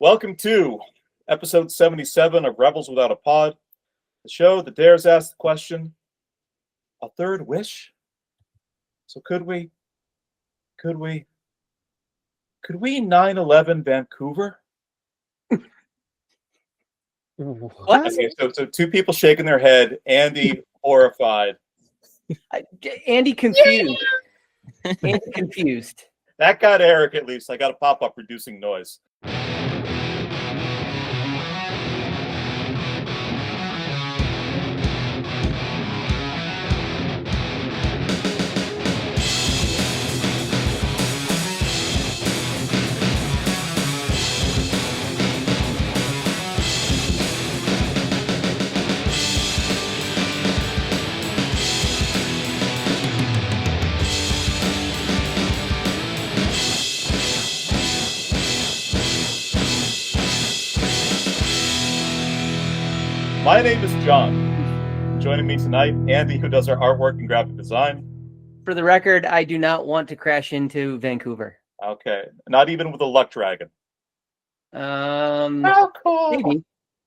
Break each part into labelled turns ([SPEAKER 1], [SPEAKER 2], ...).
[SPEAKER 1] Welcome to episode 77 of Rebels Without a Pod, the show that dares ask the question, a third wish? So could we 9/11 Vancouver?
[SPEAKER 2] What?
[SPEAKER 1] Okay, so two people shaking their head, Andy horrified.
[SPEAKER 2] Andy confused. Andy confused.
[SPEAKER 1] That got Eric at least. I got a pop-up reducing noise. My name is John. Joining me tonight, Andy, who does our artwork and graphic design.
[SPEAKER 2] For the record, I do not want to crash into Vancouver.
[SPEAKER 1] Okay, not even with a luck dragon.
[SPEAKER 2] How
[SPEAKER 1] cool.
[SPEAKER 2] Maybe.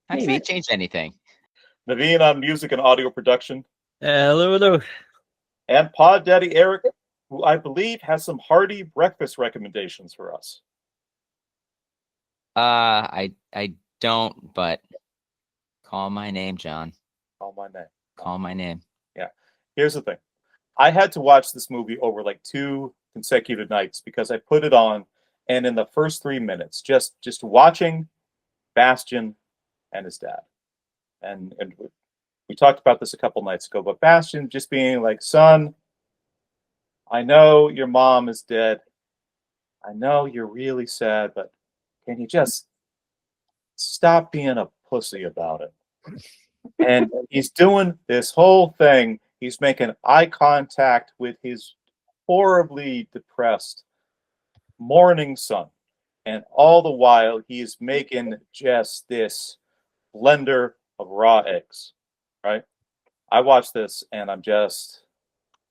[SPEAKER 3] How does that change anything?
[SPEAKER 1] Naveen on music and audio production.
[SPEAKER 4] Hello.
[SPEAKER 1] And Pod Daddy Eric, who I believe has some hearty breakfast recommendations for us.
[SPEAKER 3] I don't, but call my name, John.
[SPEAKER 1] Call my name.
[SPEAKER 3] Call my name.
[SPEAKER 1] Yeah. Here's the thing. I had to watch this movie over like 2 consecutive nights because I put it on, and in the first 3 minutes, just watching Bastian and his dad. And we talked about this a couple nights ago, but Bastian just being like, son, I know your mom is dead. I know you're really sad, but can you just stop being a pussy about it? And he's doing this whole thing. He's making eye contact with his horribly depressed, mourning son. And all the while, he's making just this blender of raw eggs, right? I watched this and I'm just,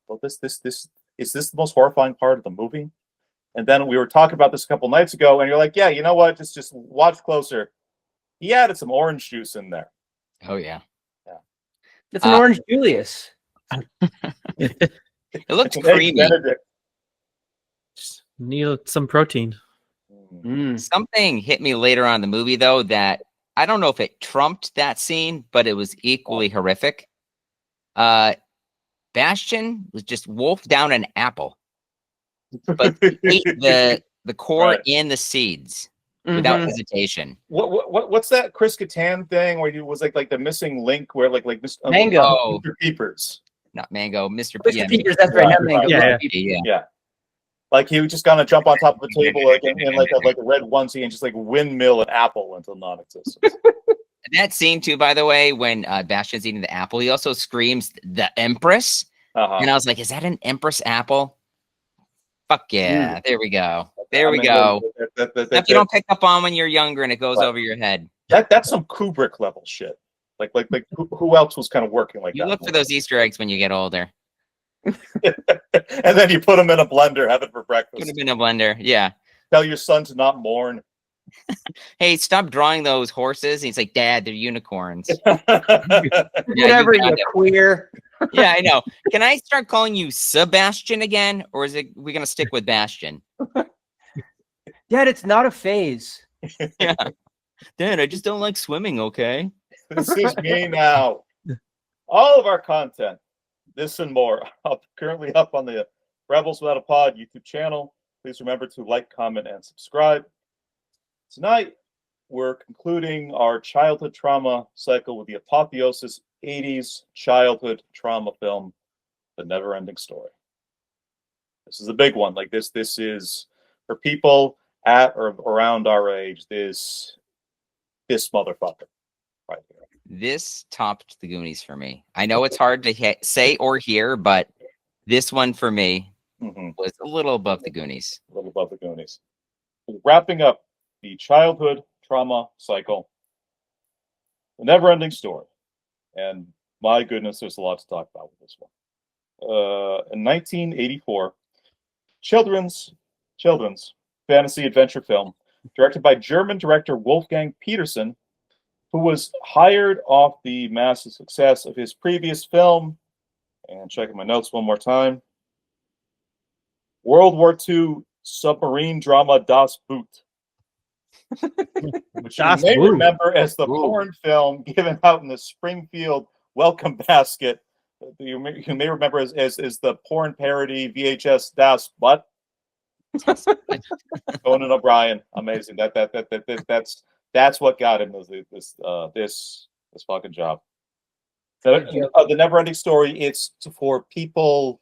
[SPEAKER 1] well, is this the most horrifying part of the movie? And then we were talking about this a couple nights ago, and you're like, yeah, you know what? Just watch closer. He added some orange juice in there.
[SPEAKER 3] Oh, yeah.
[SPEAKER 2] It's an orange Julius.
[SPEAKER 3] It looks creamy.
[SPEAKER 4] Just need some protein.
[SPEAKER 3] Something hit me later on in the movie, though, that I don't know if it trumped that scene, but it was equally horrific. Bastian was just wolfed down an apple, but ate the core and the seeds without hesitation.
[SPEAKER 1] What's that Chris Kattan thing where he was like the missing link where like Mr.
[SPEAKER 2] Mango.
[SPEAKER 1] Mr. Peepers.
[SPEAKER 3] Not Mango, Mr.
[SPEAKER 2] Mr. Petersen, that's right. Not Mango.
[SPEAKER 3] Yeah.
[SPEAKER 1] Like he was just gonna jump on top of the table like in like a red onesie and just like windmill an apple until non-existence.
[SPEAKER 3] That scene too, by the way, when Bastian's eating the apple, he also screams the Empress. And I was like, is that an Empress apple? Fuck yeah. There we go. There we go. If you don't pick up on when you're younger and it goes over your head.
[SPEAKER 1] That's some Kubrick level shit. Like who else was kind of working like that?
[SPEAKER 3] You look for those Easter eggs when you get older.
[SPEAKER 1] And then you put them in a blender, have it for breakfast.
[SPEAKER 3] Put them in a blender, yeah.
[SPEAKER 1] Tell your son to not mourn.
[SPEAKER 3] Hey, stop drawing those horses. And he's like, Dad, they're unicorns.
[SPEAKER 2] Whatever, you queer.
[SPEAKER 3] Yeah, I know. Can I start calling you Sebastian again? Or is it we gonna stick with Bastian?
[SPEAKER 2] Dad, it's not a phase.
[SPEAKER 3] Yeah. Dad, I just don't like swimming, okay?
[SPEAKER 1] This is me now. All of our content, this and more, currently up on the Rebels Without a Pod YouTube channel. Please remember to like, comment, and subscribe. Tonight, we're concluding our childhood trauma cycle with the apotheosis 80s childhood trauma film, The NeverEnding Story. This is a big one. Like this is for people at or around our age. This motherfucker right here.
[SPEAKER 3] This topped the Goonies for me. I know it's hard to say or hear, but this one for me was a little above the Goonies.
[SPEAKER 1] A little above the Goonies. Wrapping up the childhood trauma cycle, The NeverEnding Story. And my goodness, there's a lot to talk about with this one. In 1984, children's fantasy adventure film directed by German director Wolfgang Petersen, who was hired off the massive success of his previous film, and checking my notes one more time, World War II submarine drama Das Boot, which you may remember as the porn film given out in the Springfield welcome basket. You may remember as the porn parody VHS Das What? Conan O'Brien, amazing. That's what got him this fucking job. The NeverEnding Story. It's for people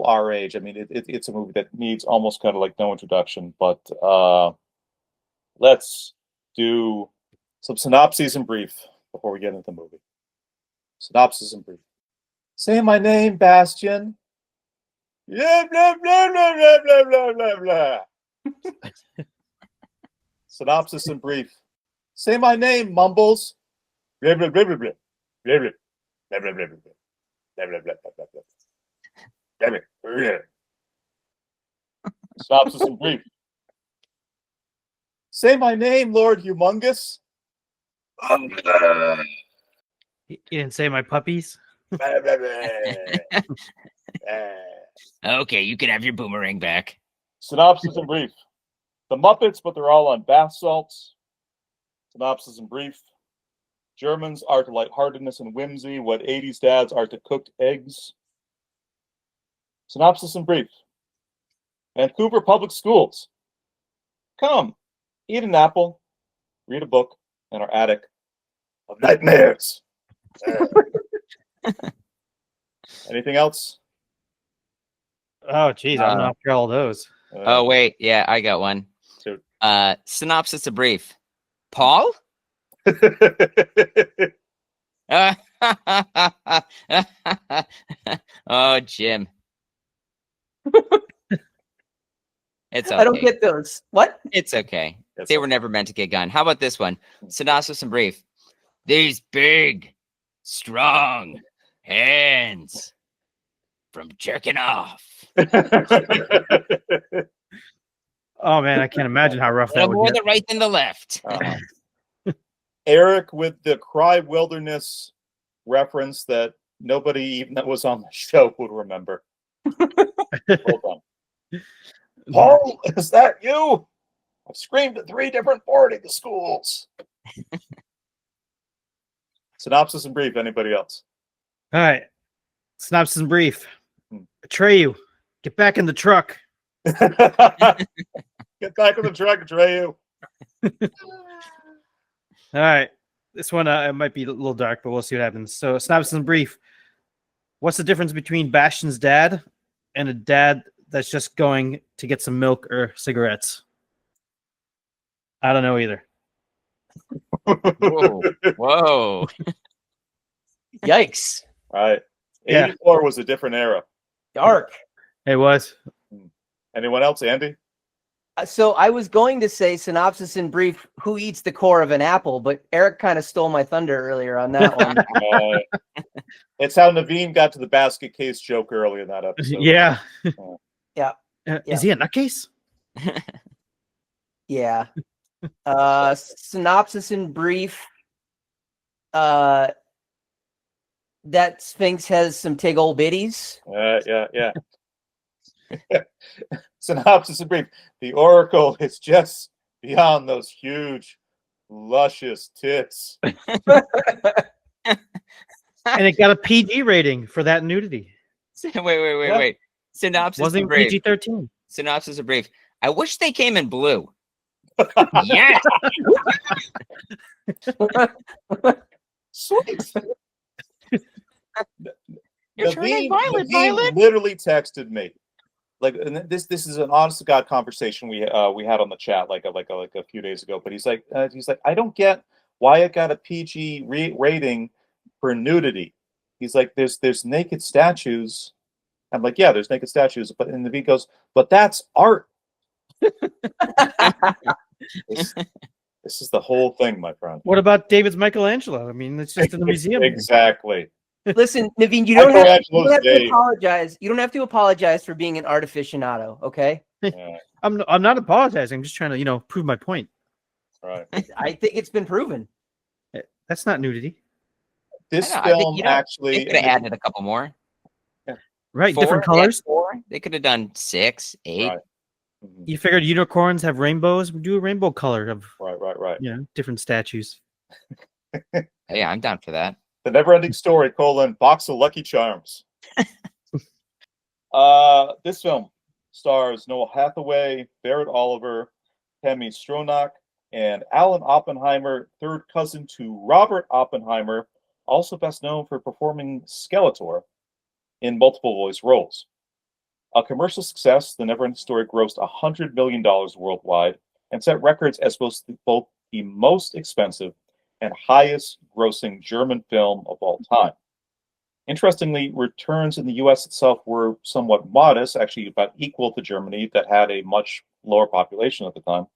[SPEAKER 1] our age. I mean, it's a movie that needs almost kind of like no introduction. But let's do some synopses in brief before we get into the movie. Synopsis in brief. Say my name, Bastian. Blah, blah, blah, blah, blah, blah, blah, blah. Synopsis in brief. Say my name, Mumbles. Blah, blah, blah, blah, blah. Blah, blah, blah, blah, blah, blah, blah, blah, blah, blah, blah, blah. Synopsis in brief. Say my name, Lord Humongous.
[SPEAKER 4] You didn't say my puppies?
[SPEAKER 3] Okay, you can have your boomerang back.
[SPEAKER 1] Synopsis in brief. The Muppets, but they're all on bath salts. Synopsis in brief. Germans are to light-heartedness and whimsy what 80s dads are to cooked eggs. Synopsis in brief. Vancouver Public Schools. Come, eat an apple, read a book in our attic of nightmares. Anything else?
[SPEAKER 4] Oh, geez, I'm not after all those.
[SPEAKER 3] Oh, wait. Yeah, I got one.
[SPEAKER 1] Shoot.
[SPEAKER 3] Synopsis of brief. Paul? Oh, Jim. It's okay.
[SPEAKER 2] I don't get those. What?
[SPEAKER 3] It's okay. They were never meant to get gone. How about this one? Synopsis in brief. These big, strong hands from jerking off.
[SPEAKER 4] Oh, man, I can't imagine how rough that would
[SPEAKER 3] More
[SPEAKER 4] be.
[SPEAKER 3] the right than the left.
[SPEAKER 1] Eric with the Cry Wilderness reference that nobody even that was on the show would remember. Hold on. Paul, is that you? I've screamed at 3 different boarding schools. Synopsis in brief. Anybody else?
[SPEAKER 4] All right. Synopsis in brief. Atreyu, get back in the truck.
[SPEAKER 1] Get back in the truck, Atreyu.
[SPEAKER 4] All right. This one it might be a little dark, but we'll see what happens. So, synopsis in brief. What's the difference between Bastian's dad and a dad that's just going to get some milk or cigarettes? I don't know either.
[SPEAKER 3] Whoa.
[SPEAKER 2] Yikes.
[SPEAKER 1] All right.
[SPEAKER 4] Yeah.
[SPEAKER 1] 84 was a different era.
[SPEAKER 2] Dark.
[SPEAKER 4] It was.
[SPEAKER 1] Anyone else, Andy?
[SPEAKER 2] So I was going to say synopsis in brief, who eats the core of an apple, but Eric kind of stole my thunder earlier on that one.
[SPEAKER 1] It's how Naveen got to the basket case joke early in that episode.
[SPEAKER 4] Yeah.
[SPEAKER 2] Yeah.
[SPEAKER 4] Is he a nutcase?
[SPEAKER 2] Yeah. Synopsis in brief. That Sphinx has some tig old bitties.
[SPEAKER 1] Yeah. Synopsis in brief. The Oracle is just beyond those huge, luscious tits.
[SPEAKER 4] And it got a PG rating for that nudity.
[SPEAKER 3] Wait. Synopsis
[SPEAKER 4] Wasn't
[SPEAKER 3] in brief.
[SPEAKER 4] PG-13.
[SPEAKER 3] Synopsis in brief. I wish they came in blue. Yes.
[SPEAKER 1] Sweet.
[SPEAKER 3] You're turning violet.
[SPEAKER 1] Literally texted me. Like, and this is an honest to God conversation we had on the chat like a few days ago. But he's like, I don't get why it got a PG rating for nudity. He's like, there's naked statues. I'm like, yeah, there's naked statues. But and the V goes, but that's art. This is the whole thing, my friend.
[SPEAKER 4] What about David's Michelangelo? I mean, it's just in the museum.
[SPEAKER 1] Exactly.
[SPEAKER 2] Listen, Naveen, you don't have to apologize. You don't have to apologize for being an art aficionado, okay?
[SPEAKER 1] Yeah.
[SPEAKER 4] I'm not apologizing. I'm just trying to prove my point.
[SPEAKER 1] Right.
[SPEAKER 2] I think it's been proven.
[SPEAKER 4] That's not nudity.
[SPEAKER 1] This
[SPEAKER 3] I think,
[SPEAKER 1] film actually.
[SPEAKER 3] they could have added a couple more.
[SPEAKER 4] Right,
[SPEAKER 3] 4,
[SPEAKER 4] different colors.
[SPEAKER 3] 4. They could have done 6, 8.
[SPEAKER 1] Right. Mhm.
[SPEAKER 4] You figured unicorns have rainbows. We do a rainbow color of
[SPEAKER 1] Right.
[SPEAKER 4] different statues.
[SPEAKER 3] Yeah, I'm down for that.
[SPEAKER 1] The NeverEnding Story: Box of Lucky Charms. This film stars Noah Hathaway, Barrett Oliver, Tammy Stronach, and Alan Oppenheimer, third cousin to Robert Oppenheimer, also best known for performing Skeletor in multiple voice roles. A commercial success, The NeverEnding Story grossed $100 million worldwide and set records as both the most expensive and highest grossing German film of all time. Interestingly, returns in the US itself were somewhat modest, actually about equal to Germany, that had a much lower population at the time,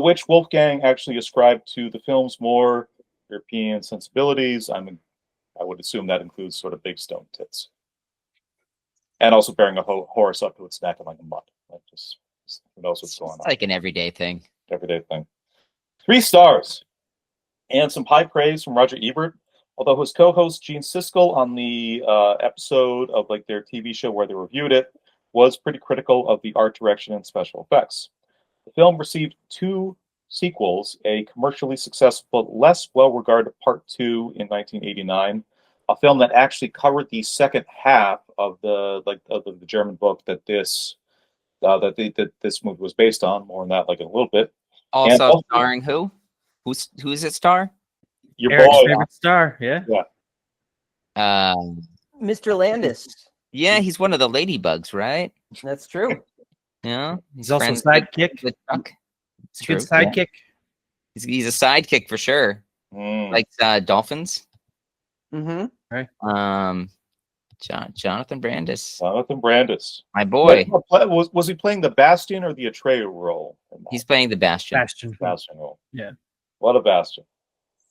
[SPEAKER 1] which Wolfgang actually ascribed to the film's more European sensibilities. I would assume that includes sort of big stone tits. And also bearing a horse up to its neck like a mutt. Like just who knows what's going on.
[SPEAKER 3] It's like an everyday thing.
[SPEAKER 1] Everyday thing. 3 stars. And some high praise from Roger Ebert. Although his co-host Gene Siskel on the episode of like their TV show where they reviewed it was pretty critical of the art direction and special effects. The film received 2 sequels, a commercially successful but less well-regarded Part 2 in 1989, a film that actually covered the second half of the German book that this movie was based on. More on that like in a little bit.
[SPEAKER 3] Also starring who? Who's it star?
[SPEAKER 1] Your
[SPEAKER 4] Eric's
[SPEAKER 1] boy,
[SPEAKER 4] favorite star, yeah.
[SPEAKER 2] Mr. Landis.
[SPEAKER 3] Yeah, he's one of the ladybugs, right?
[SPEAKER 2] That's true.
[SPEAKER 3] Yeah,
[SPEAKER 4] He's also a
[SPEAKER 3] friends
[SPEAKER 4] sidekick.
[SPEAKER 3] with Chuck. It's
[SPEAKER 4] Good
[SPEAKER 3] true, yeah.
[SPEAKER 4] sidekick.
[SPEAKER 3] He's a sidekick for sure. Like dolphins.
[SPEAKER 2] Mm-hmm.
[SPEAKER 3] Jonathan Brandis.
[SPEAKER 1] Jonathan Brandis.
[SPEAKER 3] My boy.
[SPEAKER 1] Was he playing the Bastion or the Atreyu role?
[SPEAKER 3] He's playing the Bastion.
[SPEAKER 1] Bastion role.
[SPEAKER 4] Yeah.
[SPEAKER 1] What a Bastion.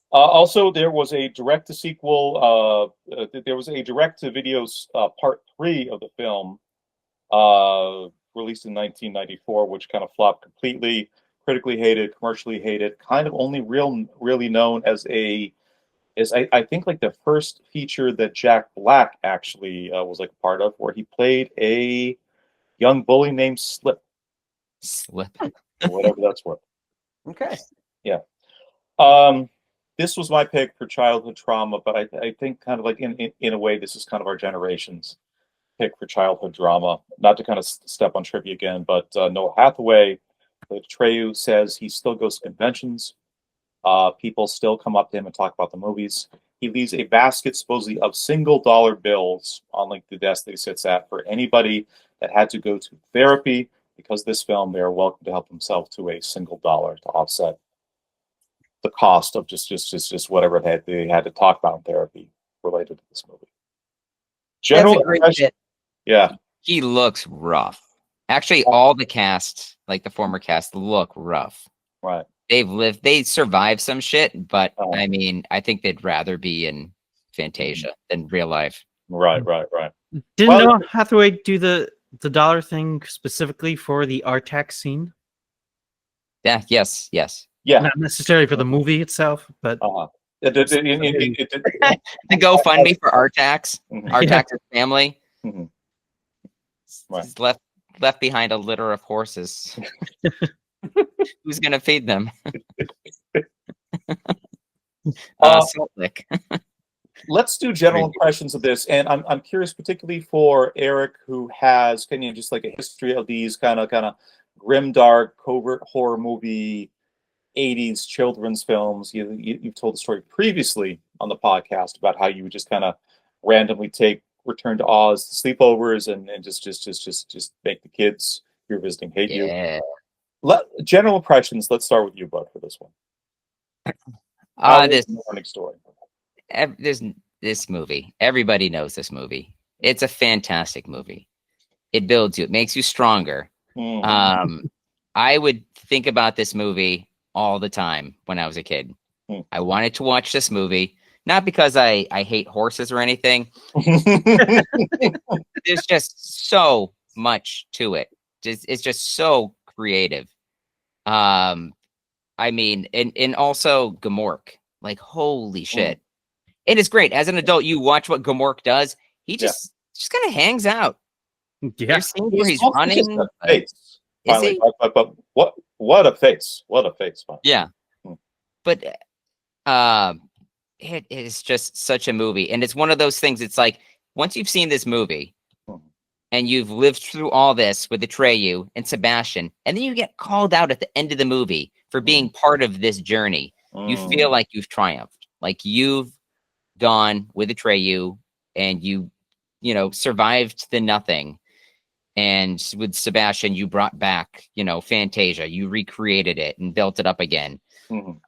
[SPEAKER 1] Also, there was a direct-to-sequel. There was a direct-to-video part 3 of the film released in 1994, which kind of flopped completely, critically hated, commercially hated, kind of only really known as I think like the first feature that Jack Black actually was like a part of, where he played a young bully named Slip.
[SPEAKER 3] Slip.
[SPEAKER 1] Or whatever that's worth.
[SPEAKER 2] Okay.
[SPEAKER 1] Yeah. This was my pick for childhood trauma, but I think kind of like in a way, this is kind of our generation's pick for childhood drama. Not to kind of step on trivia again, but Noah Hathaway, the Atreyu, says he still goes to conventions. People still come up to him and talk about the movies. He leaves a basket supposedly of $1 bills on like the desk that he sits at for anybody that had to go to therapy. Because this film, they are welcome to help themselves to a $1 to offset the cost of just whatever they had to talk about in therapy related to this movie. General
[SPEAKER 2] That's a great
[SPEAKER 1] impression,
[SPEAKER 2] bit.
[SPEAKER 1] yeah.
[SPEAKER 3] He looks rough. Actually, all the cast, like the former cast, look rough.
[SPEAKER 1] Right.
[SPEAKER 3] They survived some shit, but I mean, I think they'd rather be in Fantasia than real life.
[SPEAKER 1] Right.
[SPEAKER 4] Didn't Noah Hathaway do the dollar thing specifically for the Artax scene?
[SPEAKER 3] Yeah, yes.
[SPEAKER 1] Yeah.
[SPEAKER 4] Not necessarily for the movie itself, but
[SPEAKER 1] The
[SPEAKER 3] GoFundMe for Artax.
[SPEAKER 1] Mhm.
[SPEAKER 3] Artax's family.
[SPEAKER 1] Mhm. Right.
[SPEAKER 3] He's left behind a litter of horses. Who's gonna feed them? Salt Lick.
[SPEAKER 1] Let's do general impressions of this, and I'm curious, particularly for Eric, who has just like a history of these kind of grim, dark, covert horror movie 80s children's films. You've told the story previously on the podcast about how you would just kind of randomly take Return to Oz sleepovers and just make the kids you're visiting hate you. General impressions. Let's start with you, Bud, for this one.
[SPEAKER 3] This
[SPEAKER 1] NeverEnding Story.
[SPEAKER 3] This movie. Everybody knows this movie. It's a fantastic movie. It builds you. It makes you stronger. I would think about this movie all the time when I was a kid. I wanted to watch this movie, not because I hate horses or anything. There's just so much to it. It's just so creative. I mean, and also Gamork, like holy shit. It is great. As an adult, you watch what Gamork does. He just kind of hangs out.
[SPEAKER 4] Yeah.
[SPEAKER 3] There's scenes where he's
[SPEAKER 1] also just
[SPEAKER 3] running.
[SPEAKER 1] a face,
[SPEAKER 3] Is
[SPEAKER 1] finally.
[SPEAKER 3] he?
[SPEAKER 1] But what a face. What a face. Finally.
[SPEAKER 3] Yeah. But it is just such a movie. And it's one of those things, it's like, once you've seen this movie and you've lived through all this with Atreyu and Sebastian, and then you get called out at the end of the movie for being part of this journey, you feel like you've triumphed. Like you've gone with Atreyu and you survived the nothing. And with Sebastian, you brought back, Fantasia. You recreated it and built it up again.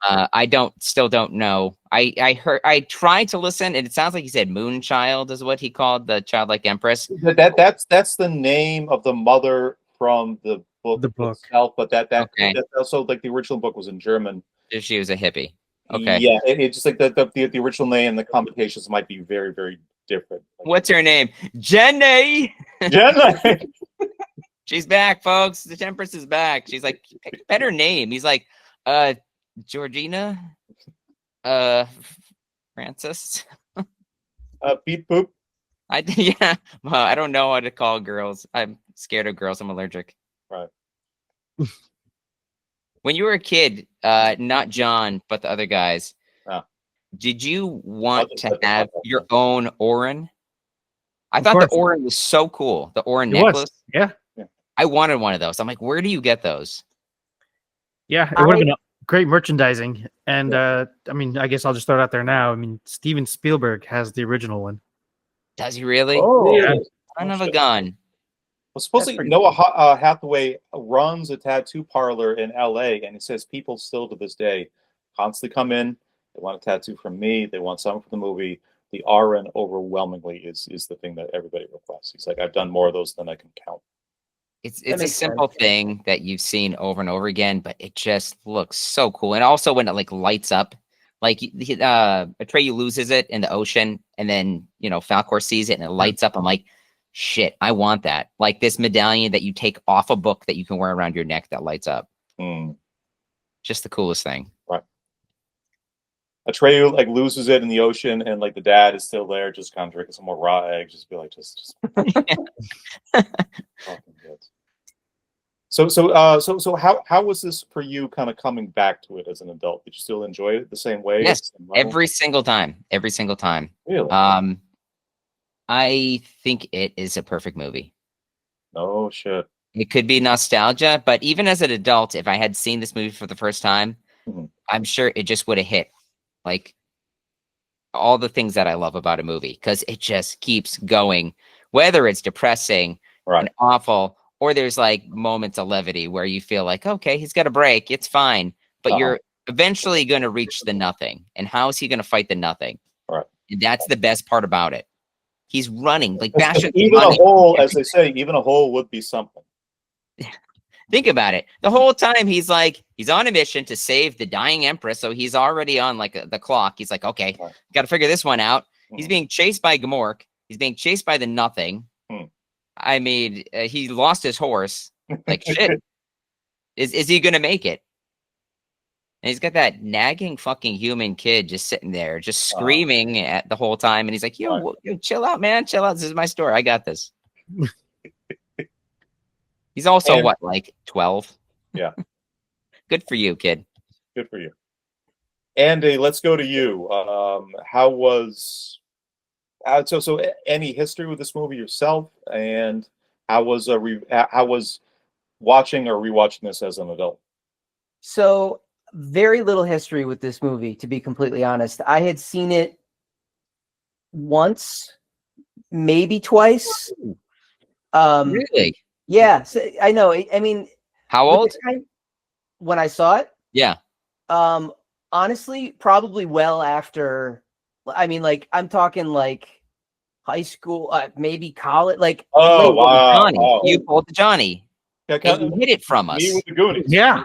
[SPEAKER 3] I still don't know. I tried to listen, and it sounds like he said Moonchild is what he called the childlike empress.
[SPEAKER 1] That's the name of the mother from the book. Itself, but that's also like the original book was in German.
[SPEAKER 3] She was a hippie. Okay.
[SPEAKER 1] Yeah, it's just like the original name and the connotations might be very, very different.
[SPEAKER 3] What's her name? Jenny.
[SPEAKER 1] Jenny.
[SPEAKER 3] She's back, folks. The Empress is back. She's like, pick a better name. He's like, Georgina, Francis,
[SPEAKER 1] beep boop.
[SPEAKER 3] Yeah. Well, I don't know how to call girls. I'm scared of girls. I'm allergic.
[SPEAKER 1] Right.
[SPEAKER 3] When you were a kid, not John, but the other guys, did you want to have your own Auryn? I thought the Auryn was so cool. The Auryn necklace.
[SPEAKER 4] Yeah.
[SPEAKER 3] I wanted one of those. I'm like, where do you get those?
[SPEAKER 4] Yeah, it would have been great merchandising. And I mean, I guess I'll just throw it out there now. I mean, Steven Spielberg has the original one.
[SPEAKER 3] Does he really?
[SPEAKER 1] Oh,
[SPEAKER 4] yeah.
[SPEAKER 3] Son of a gun.
[SPEAKER 1] Well, supposedly Noah Hathaway runs a tattoo parlor in LA, and he says people still to this day constantly come in. They want a tattoo from me. They want something from the movie. The Auryn overwhelmingly is the thing that everybody requests. He's like, I've done more of those than I can count.
[SPEAKER 3] It's a simple thing that you've seen over and over again, but it just looks so cool. And also when it like lights up, like Atreyu loses it in the ocean, and then Falkor sees it and it lights up. I'm like, shit, I want that. Like this medallion that you take off a book that you can wear around your neck that lights up. Just the coolest thing. Right.
[SPEAKER 1] Atreyu like loses it in the ocean, and like the dad is still there, just kind of drinking some more raw eggs. Just be like, just. So how was this for you? Kind of coming back to it as an adult, did you still enjoy it the same way?
[SPEAKER 3] Yes, every single time.
[SPEAKER 1] Really?
[SPEAKER 3] I think it is a perfect movie.
[SPEAKER 1] Oh shit!
[SPEAKER 3] It could be nostalgia, but even as an adult, if I had seen this movie for the first time, I'm sure it just would have hit like all the things that I love about a movie, because it just keeps going, whether it's depressing and awful, or there's like moments of levity where you feel like, okay, he's got a break, it's fine, but you're eventually going to reach the nothing. And how is he going to fight the nothing?
[SPEAKER 1] Right.
[SPEAKER 3] And that's the best part about it. He's running like Bastion.
[SPEAKER 1] Even a hole, as they say, even a hole would be something.
[SPEAKER 3] Think about it. The whole time he's on a mission to save the dying empress, so he's already on like the clock. He's like, okay, got to figure this one out. He's being chased by Gamork. He's being chased by the nothing. I mean, he lost his horse. Like shit. Is he gonna make it? And he's got that nagging fucking human kid just sitting there, just screaming at the whole time. And he's like, yo, chill out, man. Chill out. This is my story. I got this. He's also like 12?
[SPEAKER 1] Yeah.
[SPEAKER 3] Good for you, kid.
[SPEAKER 1] Good for you. Andy, let's go to you. How was so any history with this movie yourself, and how was watching or rewatching this as an adult?
[SPEAKER 2] So very little history with this movie, to be completely honest. I had seen it once, maybe twice.
[SPEAKER 3] Really?
[SPEAKER 2] Yeah, so I know. I mean,
[SPEAKER 3] how old?
[SPEAKER 2] When I saw it?
[SPEAKER 3] Yeah.
[SPEAKER 2] Honestly, probably well after. I mean, like I'm talking like high school, maybe college. Like
[SPEAKER 3] Johnny. You pulled the Johnny. And you hid it from us.
[SPEAKER 1] Me with the Goonies.
[SPEAKER 4] Yeah.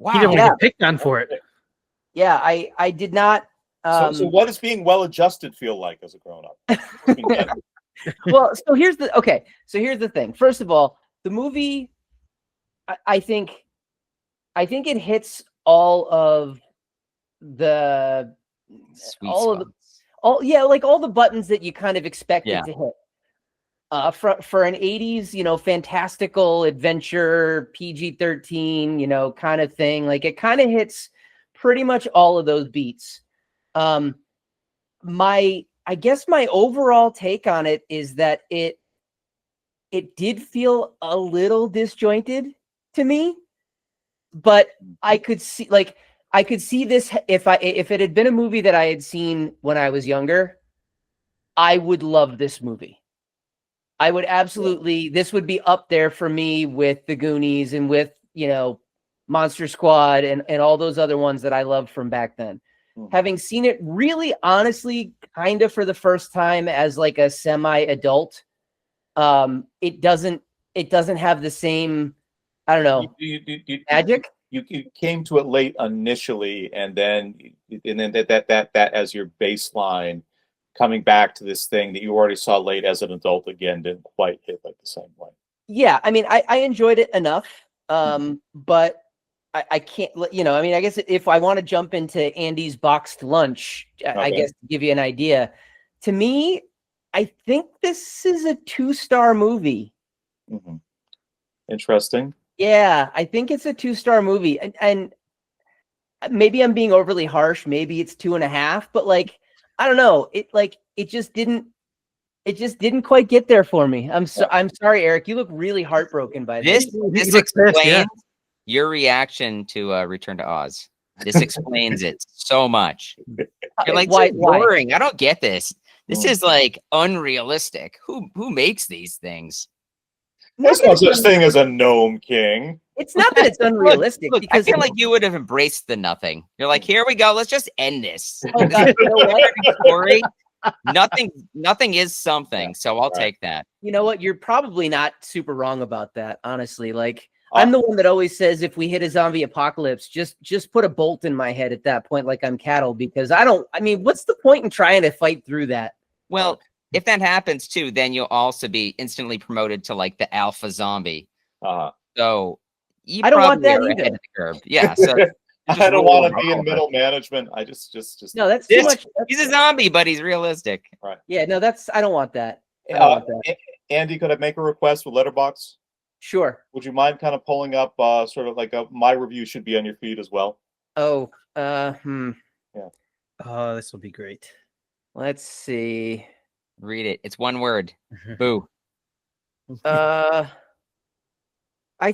[SPEAKER 3] Wow.
[SPEAKER 4] He didn't want to get picked on for it.
[SPEAKER 2] Yeah, I did not.
[SPEAKER 1] So what does being well-adjusted feel like as a grown-up?
[SPEAKER 2] Well, so here's the thing. First of all, the movie I think it hits all of the
[SPEAKER 3] Sweet
[SPEAKER 2] all of the
[SPEAKER 3] spots.
[SPEAKER 2] all the buttons that you kind of expect
[SPEAKER 3] Yeah.
[SPEAKER 2] it to hit. For an 80s, fantastical adventure, PG-13, kind of thing. Like it kind of hits pretty much all of those beats. I guess my overall take on it is that it did feel a little disjointed to me, but I could see this if it had been a movie that I had seen when I was younger, I would love this movie. I would absolutely, this would be up there for me with The Goonies and with, Monster Squad and all those other ones that I loved from back then. Having seen it really honestly kind of for the first time as like a semi-adult, it doesn't have the same, I don't know, magic.
[SPEAKER 1] You came to it late initially, and then that as your baseline, coming back to this thing that you already saw late as an adult again didn't quite hit like the same way.
[SPEAKER 2] Yeah, I mean, I enjoyed it enough, but I can't, I guess if I want to jump into Andy's boxed lunch, I guess to give you an idea, to me, I think this is a 2-star movie.
[SPEAKER 1] Mm-hmm. Interesting.
[SPEAKER 2] Yeah, I think it's a 2-star movie, and maybe I'm being overly harsh. Maybe it's 2.5, but like, I don't know. It just didn't quite get there for me. I'm sorry, Eric. You look really heartbroken by this.
[SPEAKER 3] This explains your reaction to Return to Oz. This explains it so much. You're like, why? Boring. I don't get this. This is like unrealistic. Who makes these things?
[SPEAKER 1] There's no such thing as a gnome king.
[SPEAKER 2] It's not that it's unrealistic.
[SPEAKER 3] Look,
[SPEAKER 2] because
[SPEAKER 3] I feel like you would have embraced the nothing. You're like, here we go. Let's just end this.
[SPEAKER 2] Oh, God, you know what?
[SPEAKER 3] Story. Nothing is something. So I'll take that.
[SPEAKER 2] You know what? You're probably not super wrong about that, honestly. Like, I'm the one that always says if we hit a zombie apocalypse, just put a bolt in my head at that point, like I'm cattle, because what's the point in trying to fight through that?
[SPEAKER 3] Well, if that happens too, then you'll also be instantly promoted to like the alpha zombie. So
[SPEAKER 2] I don't want that either.
[SPEAKER 3] Ahead of the curve. Yeah. So
[SPEAKER 1] I don't want to be in middle management. I just
[SPEAKER 2] no. That's too much.
[SPEAKER 3] He's a zombie, but he's realistic.
[SPEAKER 1] Right.
[SPEAKER 2] Yeah. No. I don't want that.
[SPEAKER 1] Andy, could I make a request with Letterboxd?
[SPEAKER 2] Sure.
[SPEAKER 1] Would you mind kind of pulling up sort of like my review should be on your feed as well?
[SPEAKER 2] Oh.
[SPEAKER 1] Yeah.
[SPEAKER 4] Oh, this will be great.
[SPEAKER 2] Let's see.
[SPEAKER 3] Read it. It's one word. Boo.
[SPEAKER 2] I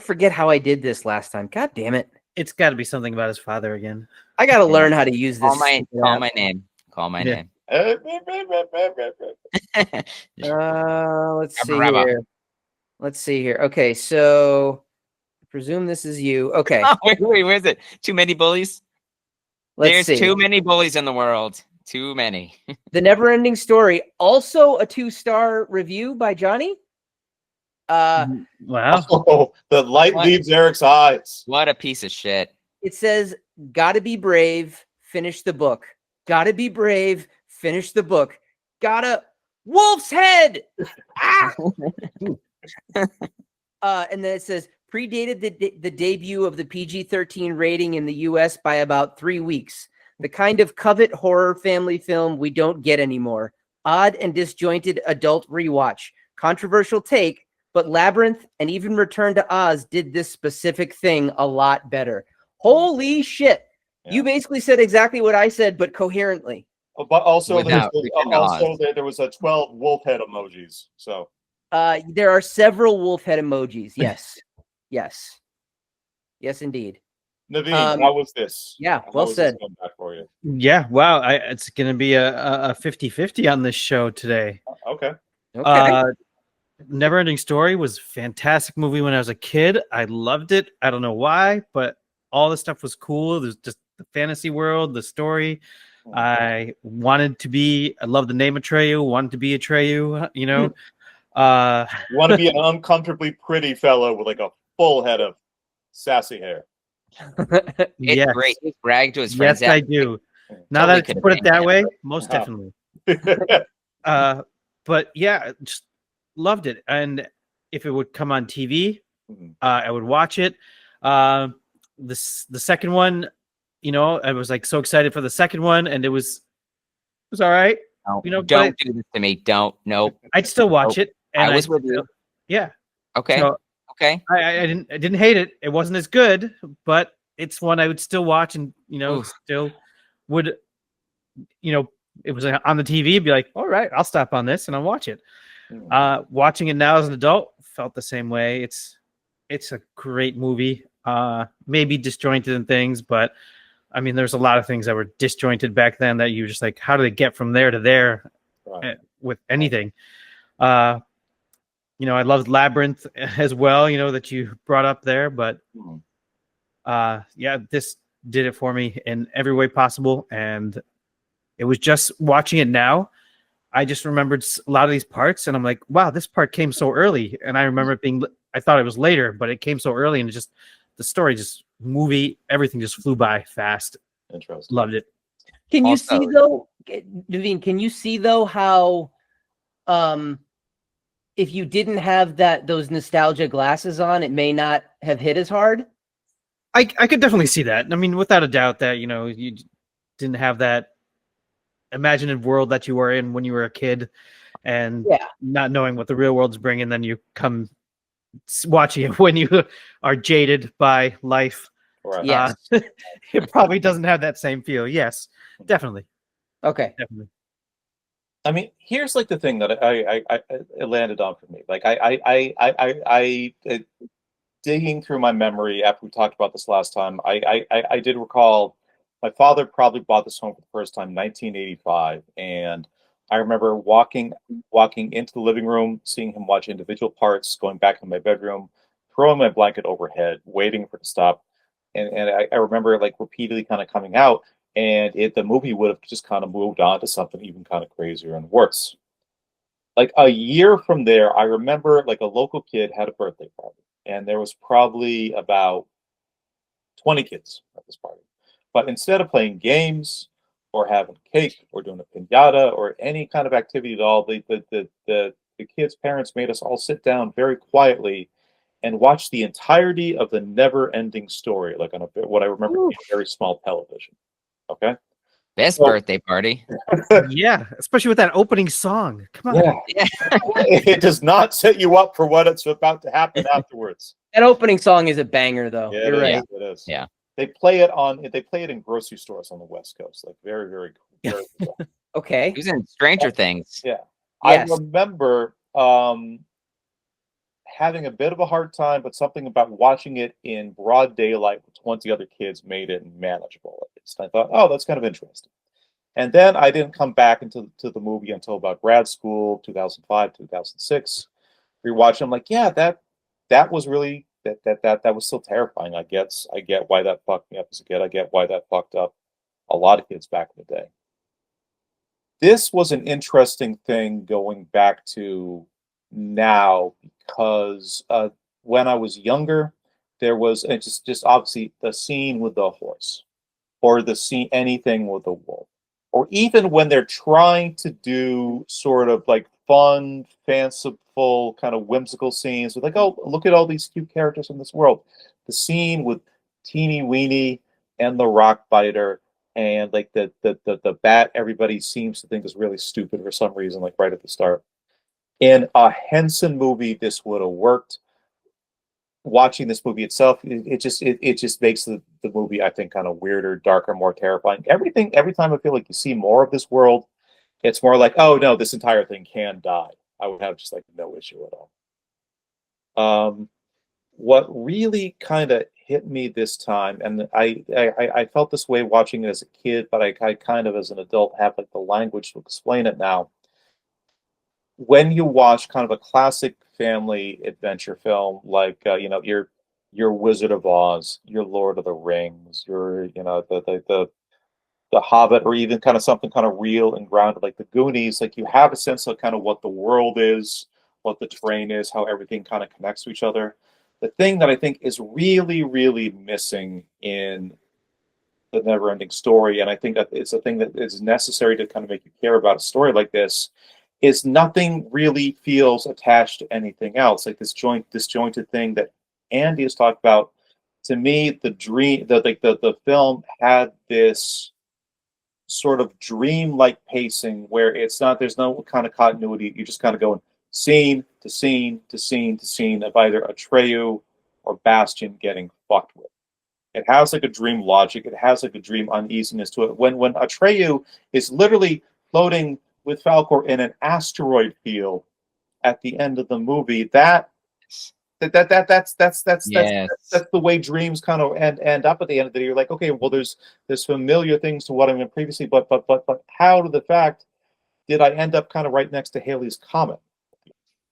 [SPEAKER 2] forget how I did this last time. God damn it.
[SPEAKER 4] It's got to be something about his father again.
[SPEAKER 2] I got to learn how to use this.
[SPEAKER 3] Call my name. Call my name.
[SPEAKER 2] Let's see here. Let's see here. Okay, so I presume this is you. Okay.
[SPEAKER 3] Oh, wait, where is it? Too many bullies?
[SPEAKER 2] Let's see.
[SPEAKER 3] Too many bullies in the world. Too many.
[SPEAKER 2] The NeverEnding Story, also a 2-star review by Johnny.
[SPEAKER 4] Wow.
[SPEAKER 1] Oh, the light leaves Eric's eyes.
[SPEAKER 3] What a piece of shit.
[SPEAKER 2] It says, gotta be brave, finish the book. Gotta be brave, finish the book. Wolf's head! Ah! And then it says, predated the debut of the PG-13 rating in the US by about 3 weeks. The kind of covet horror family film we don't get anymore. Odd and disjointed adult rewatch. Controversial take, but Labyrinth and even Return to Oz did this specific thing a lot better. Holy shit. Yeah. You basically said exactly what I said, but coherently.
[SPEAKER 1] But also, there was a 12 wolf head emojis. So
[SPEAKER 2] there are several wolf head emojis. Yes. Yes, indeed.
[SPEAKER 1] Naveen, how was this?
[SPEAKER 2] Yeah, well said.
[SPEAKER 1] Back for you?
[SPEAKER 4] Yeah, wow. It's going to be a 50-50 on this show today.
[SPEAKER 1] Okay.
[SPEAKER 4] NeverEnding Story was a fantastic movie when I was a kid. I loved it. I don't know why, but all the stuff was cool. There's just the fantasy world, the story. I love the name Atreyu, wanted to be Atreyu, you know.
[SPEAKER 1] You want to be an uncomfortably pretty fellow with like a full head of sassy hair.
[SPEAKER 3] It's great. He bragged to his friends.
[SPEAKER 4] Yes, I do. Now that you put it that way, most definitely. But yeah, just loved it. And if it would come on TV, I would watch it. The second one, you know, I was like so excited for the second one, and it was all right.
[SPEAKER 3] No,
[SPEAKER 4] You know,
[SPEAKER 3] don't do this to me. Don't. Nope.
[SPEAKER 4] I'd still watch it. And
[SPEAKER 3] I was with you.
[SPEAKER 4] Yeah.
[SPEAKER 3] Okay.
[SPEAKER 4] So
[SPEAKER 3] okay.
[SPEAKER 4] I didn't hate it. It wasn't as good, but it's one I would still watch, and you know, still would, you know, it was on the TV, be like, all right, I'll stop on this and I'll watch it. Watching it now as an adult felt the same way. It's a great movie. Maybe disjointed in things, but I mean, there's a lot of things that were disjointed back then that you just like, how do they get from there to there with anything? You know, I loved Labyrinth as well, you know, that you brought up there, but yeah, this did it for me in every way possible. And it was just watching it now, I just remembered a lot of these parts, and I'm like, wow, this part came so early. And I remember it being, I thought it was later, but it came so early, and it just, the story, just movie, everything just flew by fast.
[SPEAKER 1] Interesting.
[SPEAKER 4] Loved it.
[SPEAKER 2] Can you see though, Naveen, can you see though how if you didn't have those nostalgia glasses on, it may not have hit as hard?
[SPEAKER 4] I could definitely see that. I mean, without a doubt that, you know, you didn't have that imaginative world that you were in when you were a kid, and not knowing what the real world's bringing, then you come watching it when you are jaded by life.
[SPEAKER 1] Right.
[SPEAKER 2] Yes.
[SPEAKER 4] It probably doesn't have that same feel. Yes, definitely.
[SPEAKER 2] Okay.
[SPEAKER 4] Definitely.
[SPEAKER 1] I mean, here's like the thing that it landed on for me. Like I digging through my memory after we talked about this last time, I did recall my father probably bought this home for the first time 1985, and I remember walking into the living room, seeing him watch individual parts, going back in my bedroom, throwing my blanket overhead, waiting for it to stop, and I remember like repeatedly kind of coming out, and the movie would have just kind of moved on to something even kind of crazier and worse. Like a year from there, I remember like a local kid had a birthday party, and there was probably about 20 kids at this party. But instead of playing games or having cake or doing a piñata or any kind of activity at all, the kids' parents made us all sit down very quietly and watch the entirety of the NeverEnding Story, like on what I remember being a very small television. Okay.
[SPEAKER 3] Best birthday party.
[SPEAKER 4] Yeah, especially with that opening song. Come on.
[SPEAKER 1] Yeah. It does not set you up for what it's about to happen afterwards.
[SPEAKER 2] That opening song is a banger, though.
[SPEAKER 1] Yeah,
[SPEAKER 2] You're right.
[SPEAKER 1] It is.
[SPEAKER 3] Yeah.
[SPEAKER 1] They play it in grocery stores on the West Coast. Like very, very cool. Very cool.
[SPEAKER 2] Okay.
[SPEAKER 3] He was in Stranger Things.
[SPEAKER 1] Yeah.
[SPEAKER 2] Yes.
[SPEAKER 1] I remember having a bit of a hard time, but something about watching it in broad daylight with 20 other kids made it manageable at least. I thought, oh, that's kind of interesting. And then I didn't come back into the movie until about grad school, 2005, 2006. Rewatching, I'm like, yeah, that was really that was still terrifying. I get why that fucked me up as a kid. I get why that fucked up a lot of kids back in the day. This was an interesting thing going back to now, because when I was younger, there was just obviously the scene with the horse, or the scene anything with the wolf, or even when they're trying to do sort of like fun, fanciful, kind of whimsical scenes with like, oh, look at all these cute characters in this world. The scene with Teeny Weeny and the rock biter, and like the bat everybody seems to think is really stupid for some reason, like right at the start. In a Henson movie, this would have worked. Watching this movie itself, it just makes the movie, I think, kind of weirder, darker, more terrifying. Every time I feel like you see more of this world, it's more like, oh no, this entire thing can die. I would have just like no issue at all. What really kind of hit me this time, and I felt this way watching it as a kid, but I kind of as an adult have like the language to explain it now. When you watch kind of a classic family adventure film, like your Wizard of Oz, your Lord of the Rings, your the Hobbit, or even kind of something kind of real and grounded like the Goonies, like you have a sense of kind of what the world is, what the terrain is, how everything kind of connects to each other. The thing that I think is really, really missing in the NeverEnding Story, and I think that it's a thing that is necessary to kind of make you care about a story like this, is nothing really feels attached to anything else. Like this disjointed thing that Andy has talked about, to me, the film had this sort of dream-like pacing where there's no kind of continuity. You're just kind of going scene to scene to scene to scene of either Atreyu or Bastian getting fucked with. It has like a dream logic. It has like a dream uneasiness to it. When Atreyu is literally floating with Falkor in an asteroid field at the end of the movie, that's the way dreams kind of end up at the end of the day. You're like, okay, well, there's familiar things to what I'm in previously, but how to the fact did I end up kind of right next to Halley's Comet?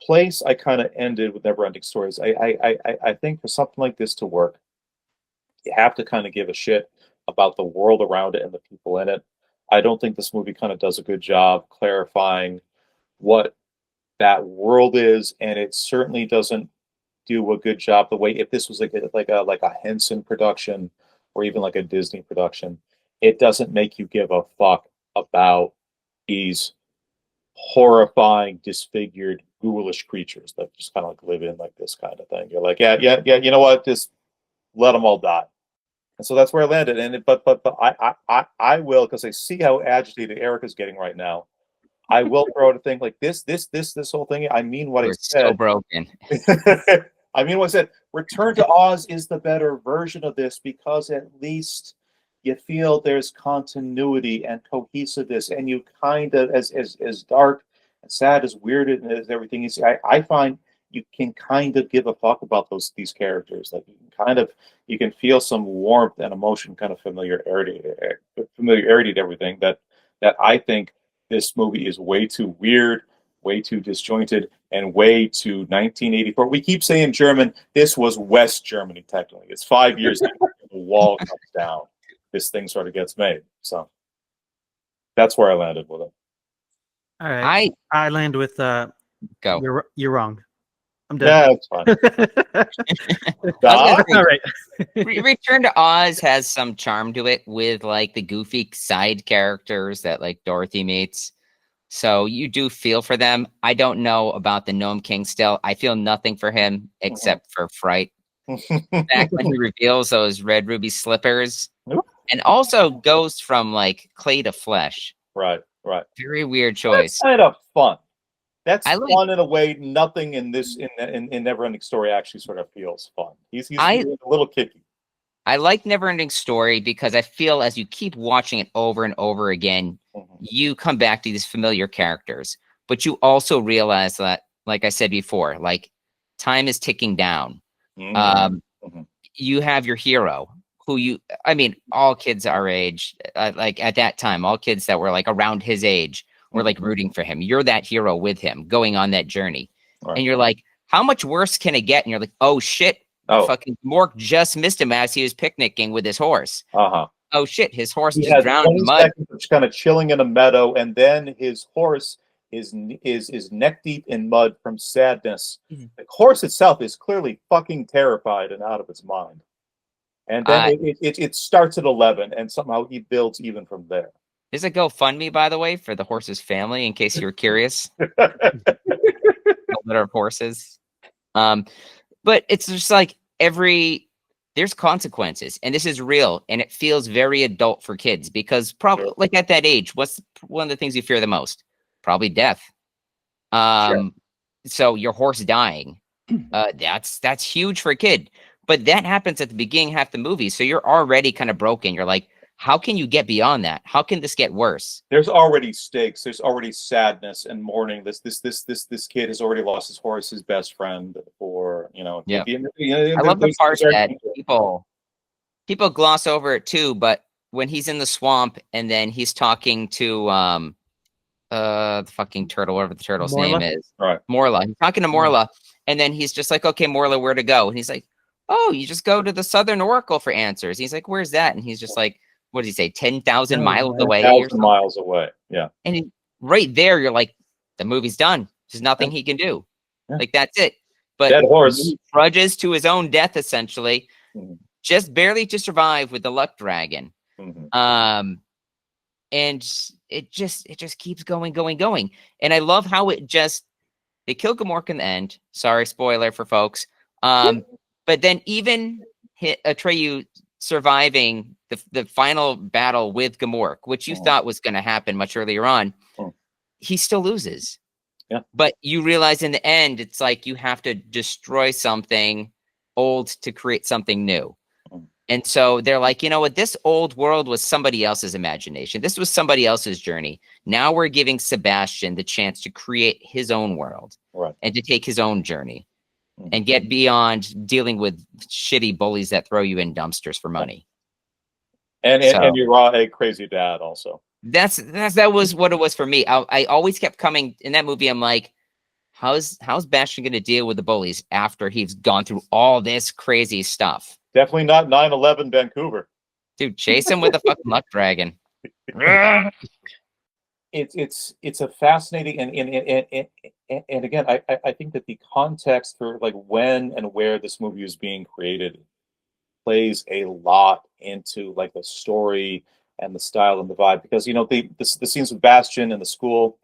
[SPEAKER 1] Place I kind of ended with NeverEnding Stories. I think for something like this to work, you have to kind of give a shit about the world around it and the people in it. I don't think this movie kind of does a good job clarifying what that world is, and it certainly doesn't do a good job the way if this was like a Henson production or even like a Disney production. It doesn't make you give a fuck about these horrifying, disfigured, ghoulish creatures that just kind of like live in like this kind of thing. You're like, yeah, you know what? Just let them all die. And so that's where I landed. And but I will, because I see how agitated Erica's getting right now. I will throw out a thing like this whole thing. I mean what I said.
[SPEAKER 3] So broken.
[SPEAKER 1] I mean what I said. Return to Oz is the better version of this because at least you feel there's continuity and cohesiveness, and you kind of, as dark and sad, as weird as everything is, I find you can kind of give a fuck about these characters. Like you can feel some warmth and emotion, kind of familiarity to everything. That I think this movie is way too weird, way too disjointed, and way too 1984. We keep saying German. This was West Germany, technically. It's 5 years after the wall comes down. This thing sort of gets made. So that's where I landed with it.
[SPEAKER 4] All right. I land with
[SPEAKER 3] go.
[SPEAKER 4] You're wrong. I'm
[SPEAKER 1] dead.
[SPEAKER 4] Yeah,
[SPEAKER 1] it's fine.
[SPEAKER 4] All right.
[SPEAKER 3] Return to Oz has some charm to it with like the goofy side characters that like Dorothy meets. So you do feel for them. I don't know about the Gnome King still. I feel nothing for him except for fright. Back when he reveals those red ruby slippers. And also goes from like clay to flesh.
[SPEAKER 1] Right.
[SPEAKER 3] Very weird choice.
[SPEAKER 1] That's kind of fun. That's fun in a way. Nothing in this in NeverEnding Story actually sort of feels fun. He's a little kicky.
[SPEAKER 3] I like NeverEnding Story because I feel as you keep watching it over and over again, you come back to these familiar characters, but you also realize that, like I said before, like time is ticking down. You have your hero. All kids our age, like at that time, all kids that were like around his age were like rooting for him. You're that hero with him going on that journey. Right. And you're like, how much worse can it get? And you're like, oh shit, fucking Mork just missed him as he was picnicking with his horse. Oh shit, his horse just drowned in mud.
[SPEAKER 1] Just kind of chilling in a meadow, and then his horse is neck deep in mud from sadness. The horse itself is clearly fucking terrified and out of its mind. And then it starts at 11, and somehow he builds even from there.
[SPEAKER 3] There's a GoFundMe, by the way, for the horse's family, in case you were curious. Litter of horses. But it's just like there's consequences, and this is real, and it feels very adult for kids because probably like at that age, what's one of the things you fear the most? Probably death. So your horse dying, that's huge for a kid. But that happens at the beginning half the movie, so you're already kind of broken. You're like, how can you get beyond that? How can this get worse?
[SPEAKER 1] There's already stakes. There's already sadness and mourning. This kid has already lost his horse, his best friend, or
[SPEAKER 3] I love the part that people gloss over it too. But when he's in the swamp and then he's talking to the fucking turtle, whatever the turtle's name is,
[SPEAKER 1] right?
[SPEAKER 3] Morla. He's talking to Morla, and then he's just like, okay, Morla, where to go? And he's like, oh, you just go to the Southern Oracle for answers. He's like, where's that? And he's just like, what did he say? 10,000 miles away.
[SPEAKER 1] 10,000 miles away. Yeah.
[SPEAKER 3] And right there, you're like, the movie's done. There's nothing he can do. Yeah. Like, that's it. But
[SPEAKER 1] dead horse.
[SPEAKER 3] He trudges to his own death, essentially, just barely to survive with the luck dragon. And it just keeps going. And I love how they kill Gamork in the end. Sorry, spoiler for folks. But But then even Atreyu surviving the final battle with Gamork, which you thought was going to happen much earlier on, he still loses.
[SPEAKER 1] Yeah.
[SPEAKER 3] But you realize in the end, it's like you have to destroy something old to create something new. And so they're like, you know what? This old world was somebody else's imagination. This was somebody else's journey. Now we're giving Sebastian the chance to create his own world and to take his own journey and get beyond dealing with shitty bullies that throw you in dumpsters for money.
[SPEAKER 1] And you're a crazy dad also.
[SPEAKER 3] That was what it was for me. I always kept coming in that movie. I'm like, how's Bastian going to deal with the bullies after he's gone through all this crazy stuff?
[SPEAKER 1] Definitely not 9/11 Vancouver.
[SPEAKER 3] Dude, chase him with a fucking luck dragon.
[SPEAKER 1] It's a fascinating and again, I think that the context for like when and where this movie was being created plays a lot into like the story and the style and the vibe, because you know the scenes with Bastian and the school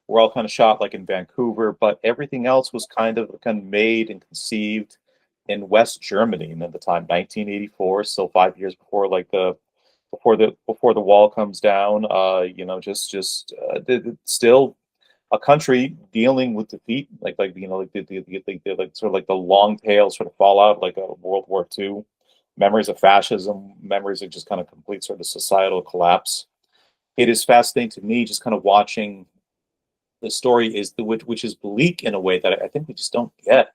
[SPEAKER 1] were all kind of shot like in Vancouver, but everything else was kind of made and conceived in West Germany, and at the time 1984, so 5 years before like before the wall comes down. Still a country dealing with defeat, like the sort of like the long tail sort of fallout, like a World War II, memories of fascism, memories of just kind of complete sort of societal collapse. It is fascinating to me just kind of watching the story which is bleak in a way that I think we just don't get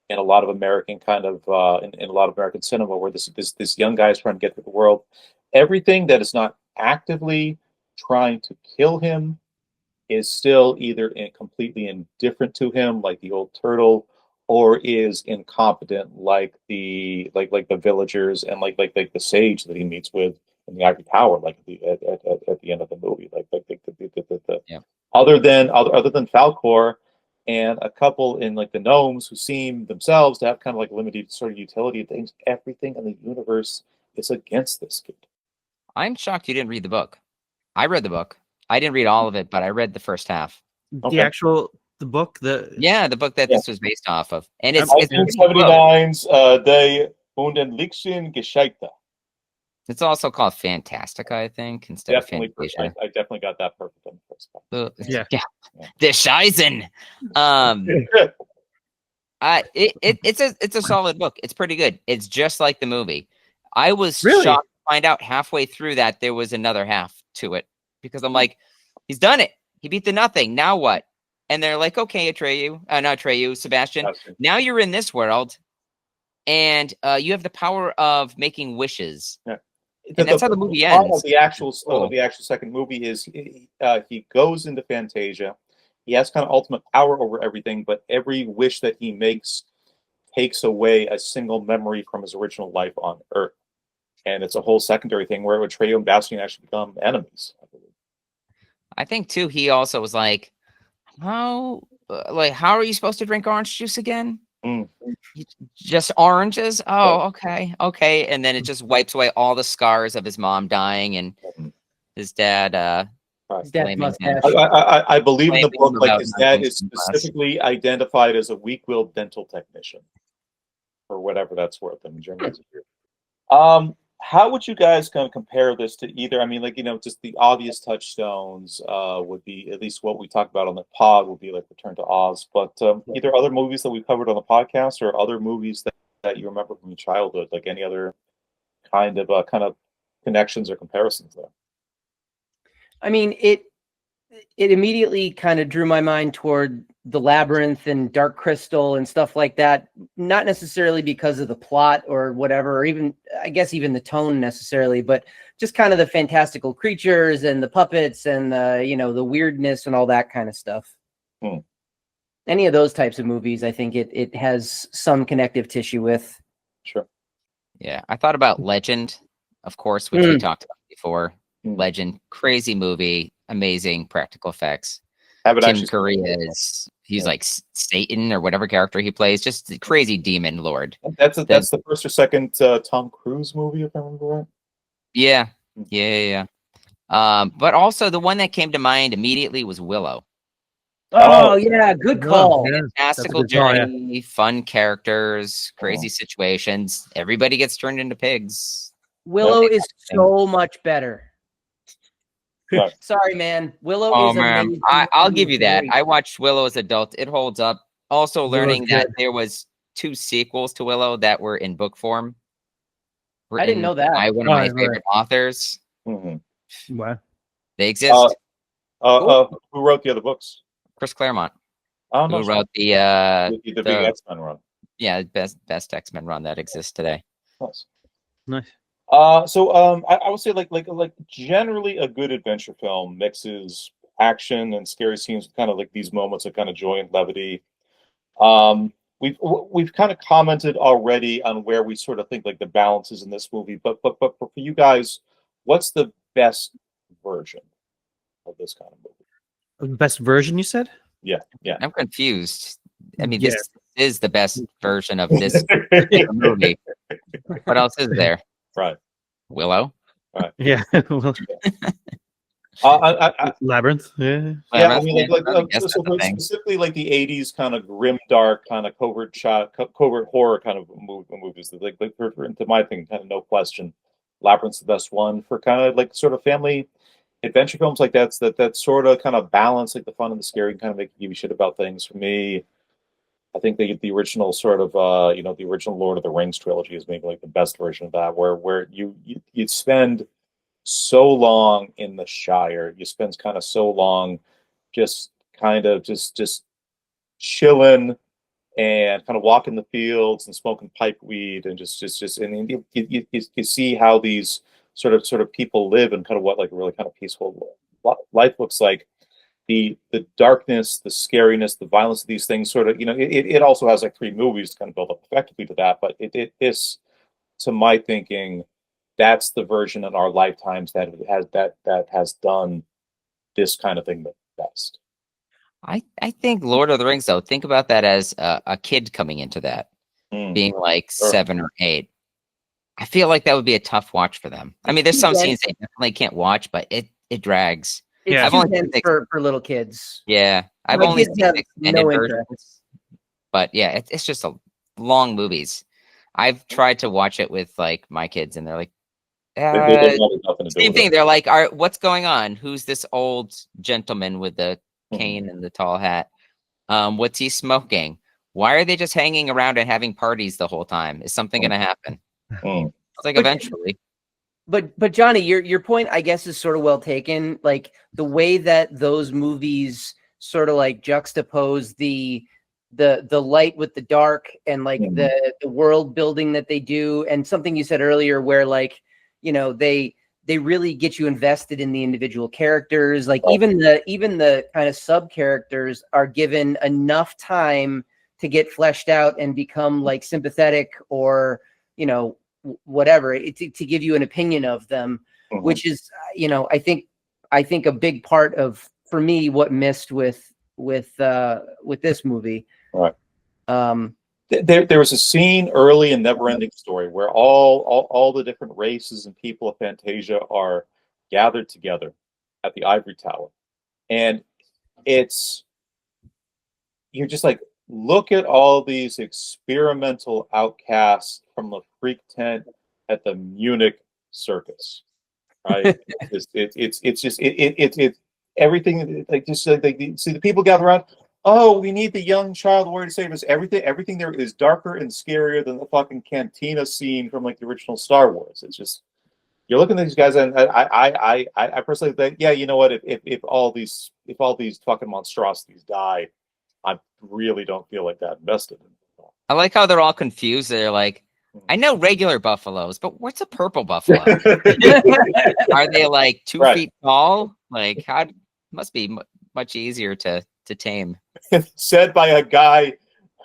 [SPEAKER 1] in a lot of American kind of in a lot of American cinema, where this young guy is trying to get through the world. Everything that is not actively trying to kill him is still either completely indifferent to him, like the old turtle, or is incompetent, like the villagers and like the sage that he meets with in the Ivory Tower, like at the end of the movie, other than Falcor and a couple in like the gnomes who seem themselves to have kind of like limited sort of utility things. Everything in the universe is against this kid.
[SPEAKER 3] I'm shocked you didn't read the book. I read the book. I didn't read all of it, but I read the first half.
[SPEAKER 4] Okay. The book that this was based off of. And it's
[SPEAKER 1] 1979's Die Unendliche Geschichte.
[SPEAKER 3] It's also called Fantastica, I think, instead of Fantasia.
[SPEAKER 1] I definitely got that perfect on the first time.
[SPEAKER 3] Yeah. The Scheisen. It's a solid book. It's pretty good. It's just like the movie. I was shocked to find out halfway through that there was another half to it, because I'm like, he's done it. He beat the nothing. Now what? And they're like, okay, Sebastian. Now you're in this world, and you have the power of making wishes. Yeah. And that's how the movie ends.
[SPEAKER 1] The actual second movie is he goes into Fantasia. He has kind of ultimate power over everything, but every wish that he makes takes away a single memory from his original life on Earth. And it's a whole secondary thing where Atreyu and Bastian actually become enemies, I believe.
[SPEAKER 3] I think too, he also was like, how are you supposed to drink orange juice again? Just oranges? Oh, okay. And then it just wipes away all the scars of his mom dying and his dad.
[SPEAKER 1] I believe in the book, like his dad is specifically identified as a weak-willed dental technician, or whatever that's worth in German. How would you guys kind of compare this to either? I mean, like, just the obvious touchstones would be, at least what we talked about on the pod, would be like Return to Oz. But either other movies that we covered on the podcast, or other movies that you remember from your childhood, like any other kind of connections or comparisons there.
[SPEAKER 2] I mean, it immediately kind of drew my mind toward The Labyrinth and Dark Crystal and stuff like that. Not necessarily because of the plot or whatever, or even, I guess, even the tone necessarily, but just kind of the fantastical creatures and the puppets and the weirdness and all that kind of stuff. Any of those types of movies, I think it has some connective tissue with.
[SPEAKER 1] Sure.
[SPEAKER 3] Yeah, I thought about Legend, of course, which we talked about before. Legend, crazy movie, amazing practical effects. Tim Curry he's like Satan or whatever character he plays, just a crazy demon lord.
[SPEAKER 1] That's the first or second Tom Cruise movie, if I remember right.
[SPEAKER 3] Yeah. But also the one that came to mind immediately was Willow.
[SPEAKER 2] Oh yeah, good call.
[SPEAKER 4] Yeah.
[SPEAKER 3] Fantastical
[SPEAKER 4] That's a good call, yeah.
[SPEAKER 3] journey, fun characters, crazy situations. Everybody gets turned into pigs.
[SPEAKER 2] Willow is
[SPEAKER 3] Thing.
[SPEAKER 2] so much better.
[SPEAKER 1] Right.
[SPEAKER 2] Sorry, man. Willow
[SPEAKER 3] Oh
[SPEAKER 2] is
[SPEAKER 3] man,
[SPEAKER 2] amazing.
[SPEAKER 3] I'll
[SPEAKER 2] and
[SPEAKER 3] give you that.
[SPEAKER 2] great.
[SPEAKER 3] I watched Willow as adult. It holds up. Also
[SPEAKER 4] Willow's
[SPEAKER 3] learning that
[SPEAKER 4] good.
[SPEAKER 3] there was 2 sequels to Willow that were in book form.
[SPEAKER 2] I didn't know that.
[SPEAKER 3] By one of my
[SPEAKER 4] Right.
[SPEAKER 3] favorite authors.
[SPEAKER 1] Mhm.
[SPEAKER 4] Wow.
[SPEAKER 3] They exist.
[SPEAKER 1] Who wrote the other books?
[SPEAKER 3] Chris Claremont,
[SPEAKER 1] Oh,
[SPEAKER 3] who
[SPEAKER 1] no,
[SPEAKER 3] wrote the
[SPEAKER 1] the big X-Men run.
[SPEAKER 3] best X-Men run that exists today.
[SPEAKER 1] Nice.
[SPEAKER 4] Nice.
[SPEAKER 1] I would say like generally a good adventure film mixes action and scary scenes with kind of like these moments of kind of joy and levity. We've kind of commented already on where we sort of think like the balance is in this movie, but for you guys, what's the best version of this kind of movie?
[SPEAKER 4] Best version, you said?
[SPEAKER 1] Yeah.
[SPEAKER 3] I'm confused. I mean,
[SPEAKER 4] Yeah.
[SPEAKER 3] this is the best version of this movie. What else is there?
[SPEAKER 1] Right.
[SPEAKER 3] Willow.
[SPEAKER 4] Yeah. Well, Labyrinth. Yeah.
[SPEAKER 1] Yeah, I mean,
[SPEAKER 3] Guess that's a thing.
[SPEAKER 1] specifically like the '80s kind of grim, dark, kind of covert horror kind of movies. Like to my thing, kind of no question, Labyrinth's the best one for kind of like sort of family adventure films like that sort of kind of balance like the fun and the scary and kind of make you give a shit about things. For me, I think the original sort of the original Lord of the Rings trilogy is maybe like the best version of that, where you'd spend so long in the Shire. You spend kind of so long just chilling and kind of walking the fields and smoking pipe weed and and you see how these sort of people live and kind of what like a really kind of peaceful life looks like. The darkness, the scariness, the violence of these things sort of, it also has like 3 movies to kind of build up effectively to that, but it is, to my thinking, that's the version in our lifetimes that has done this kind of thing the best.
[SPEAKER 3] I think Lord of the Rings, though, think about that as a kid coming into that, being like 7 or 8. I feel like that would be a tough watch for them. I mean, there's some scenes they definitely can't watch, but it drags.
[SPEAKER 2] It's
[SPEAKER 3] I've
[SPEAKER 2] too
[SPEAKER 3] only
[SPEAKER 2] intense for little kids.
[SPEAKER 3] Yeah, I've
[SPEAKER 2] My
[SPEAKER 3] only
[SPEAKER 2] kids
[SPEAKER 3] seen
[SPEAKER 2] have
[SPEAKER 3] extended
[SPEAKER 2] no
[SPEAKER 3] versions,
[SPEAKER 2] interest.
[SPEAKER 3] but yeah, it's just a long movies. I've tried to watch it with like my kids, and they're like,
[SPEAKER 1] They don't have nothing to do
[SPEAKER 3] same
[SPEAKER 1] with
[SPEAKER 3] thing.
[SPEAKER 1] it.
[SPEAKER 3] They're like, what's going on? Who's this old gentleman with the cane and the tall hat? What's he smoking? Why are they just hanging around and having parties the whole time? Is something going to happen? It's like eventually.
[SPEAKER 2] But Johnny, your point, I guess, is sort of well taken. Like the way that those movies sort of like juxtapose the light with the dark and like the world building that they do, and something you said earlier where like, they really get you invested in the individual characters. Like even the kind of sub characters are given enough time to get fleshed out and become like sympathetic or, whatever, to give you an opinion of them, which is, I think a big part of, for me, what missed with this movie.
[SPEAKER 1] Right. There was a scene early in NeverEnding Story where all the different races and people of Fantasia are gathered together at the Ivory Tower, and you're just like, look at all these experimental outcasts from the freak tent at the Munich circus, right? It's everything, like just like they see the people gather around. Oh, we need the young child warrior to save us. Everything there is darker and scarier than the fucking cantina scene from like the original Star Wars. It's just, you're looking at these guys, and I personally think, yeah, you know what? If all these fucking monstrosities die, I really don't feel like that invested in them.
[SPEAKER 3] I like how they're all confused. They're like, I know regular buffaloes, but what's a purple buffalo? Are they like 2 feet tall? Like, how must be much easier to tame.
[SPEAKER 1] Said by a guy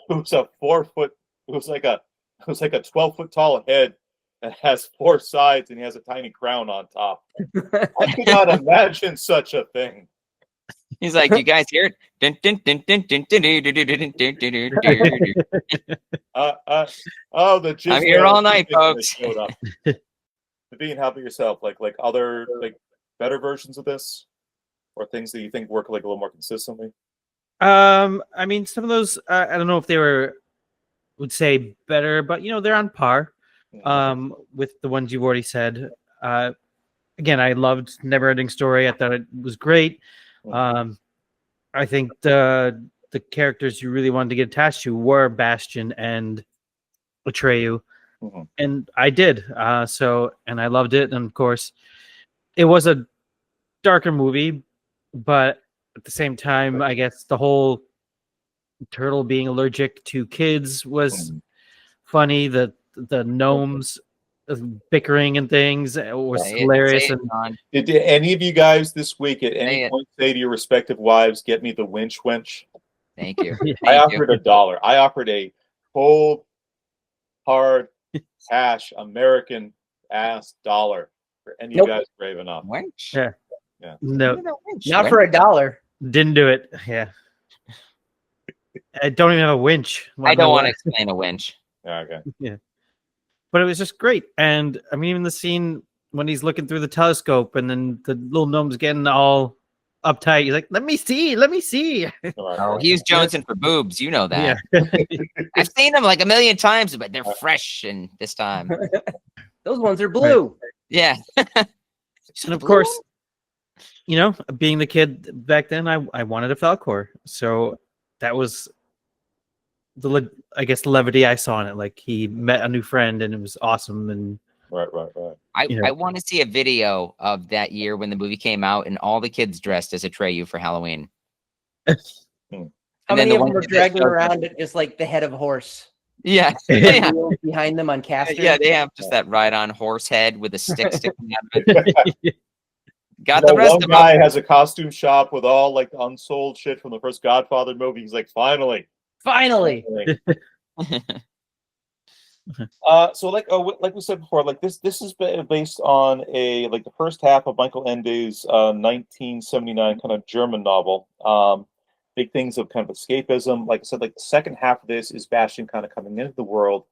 [SPEAKER 1] who's a 4-foot, who's like a 12-foot tall head and has 4 sides, and he has a tiny crown on top. I could not imagine such a thing.
[SPEAKER 3] He's like, you guys hear it? I'm here all night, folks.
[SPEAKER 1] Naveen, how about yourself? Like other like better versions of this, or things that you think work like a little more consistently?
[SPEAKER 4] I mean, some of those, I don't know if they would say better, but they're on par with the ones you've already said. Again, I loved NeverEnding Story. I thought it was great. I think the characters you really wanted to get attached to were Bastion and Atreyu, and I did. And I loved it. And of course, it was a darker movie, but at the same time, I guess the whole turtle being allergic to kids was funny. The gnomes bickering and things was hilarious. And
[SPEAKER 1] did any of you guys this week at any point say to your respective wives, "Get me the winch wench"?
[SPEAKER 3] Thank you.
[SPEAKER 1] I offered $1. I offered a cold, hard, cash American ass dollar for any of you guys brave enough.
[SPEAKER 3] Winch?
[SPEAKER 4] Yeah. No,
[SPEAKER 2] not for $1.
[SPEAKER 4] Didn't do it. Yeah. I don't even have a winch.
[SPEAKER 3] I don't want to explain a winch.
[SPEAKER 1] Okay.
[SPEAKER 4] Yeah. But it was just great. And I mean, even the scene when he's looking through the telescope and then the little gnome's getting all uptight. He's like, let me see.
[SPEAKER 3] Oh, he was jonesing for boobs. You know that.
[SPEAKER 4] Yeah.
[SPEAKER 3] I've seen them like a million times, but they're fresh and this time.
[SPEAKER 2] Those ones are blue.
[SPEAKER 3] Right. Yeah.
[SPEAKER 4] And of course, being the kid back then, I wanted a Falcor. So that was the levity I saw in it. Like he met a new friend and it was awesome. And
[SPEAKER 1] right.
[SPEAKER 3] I want to see a video of that year when the movie came out and all the kids dressed as Atreyu for Halloween.
[SPEAKER 2] How many of them were dragging around it just like the head of a horse?
[SPEAKER 3] Yeah.
[SPEAKER 2] Behind them on casters.
[SPEAKER 3] Yeah, they have just that ride-on horse head with a stick sticking out of it. Got the rest
[SPEAKER 1] one
[SPEAKER 3] of
[SPEAKER 1] guy
[SPEAKER 3] them.
[SPEAKER 1] has a costume shop with all like unsold shit from the first Godfather movie. He's like, finally. So like we said before, like this is based on the first half of Michael Ende's 1979 kind of German novel. Big things of kind of escapism. Like I said, like the second half of this is Bastian kind of coming into the world,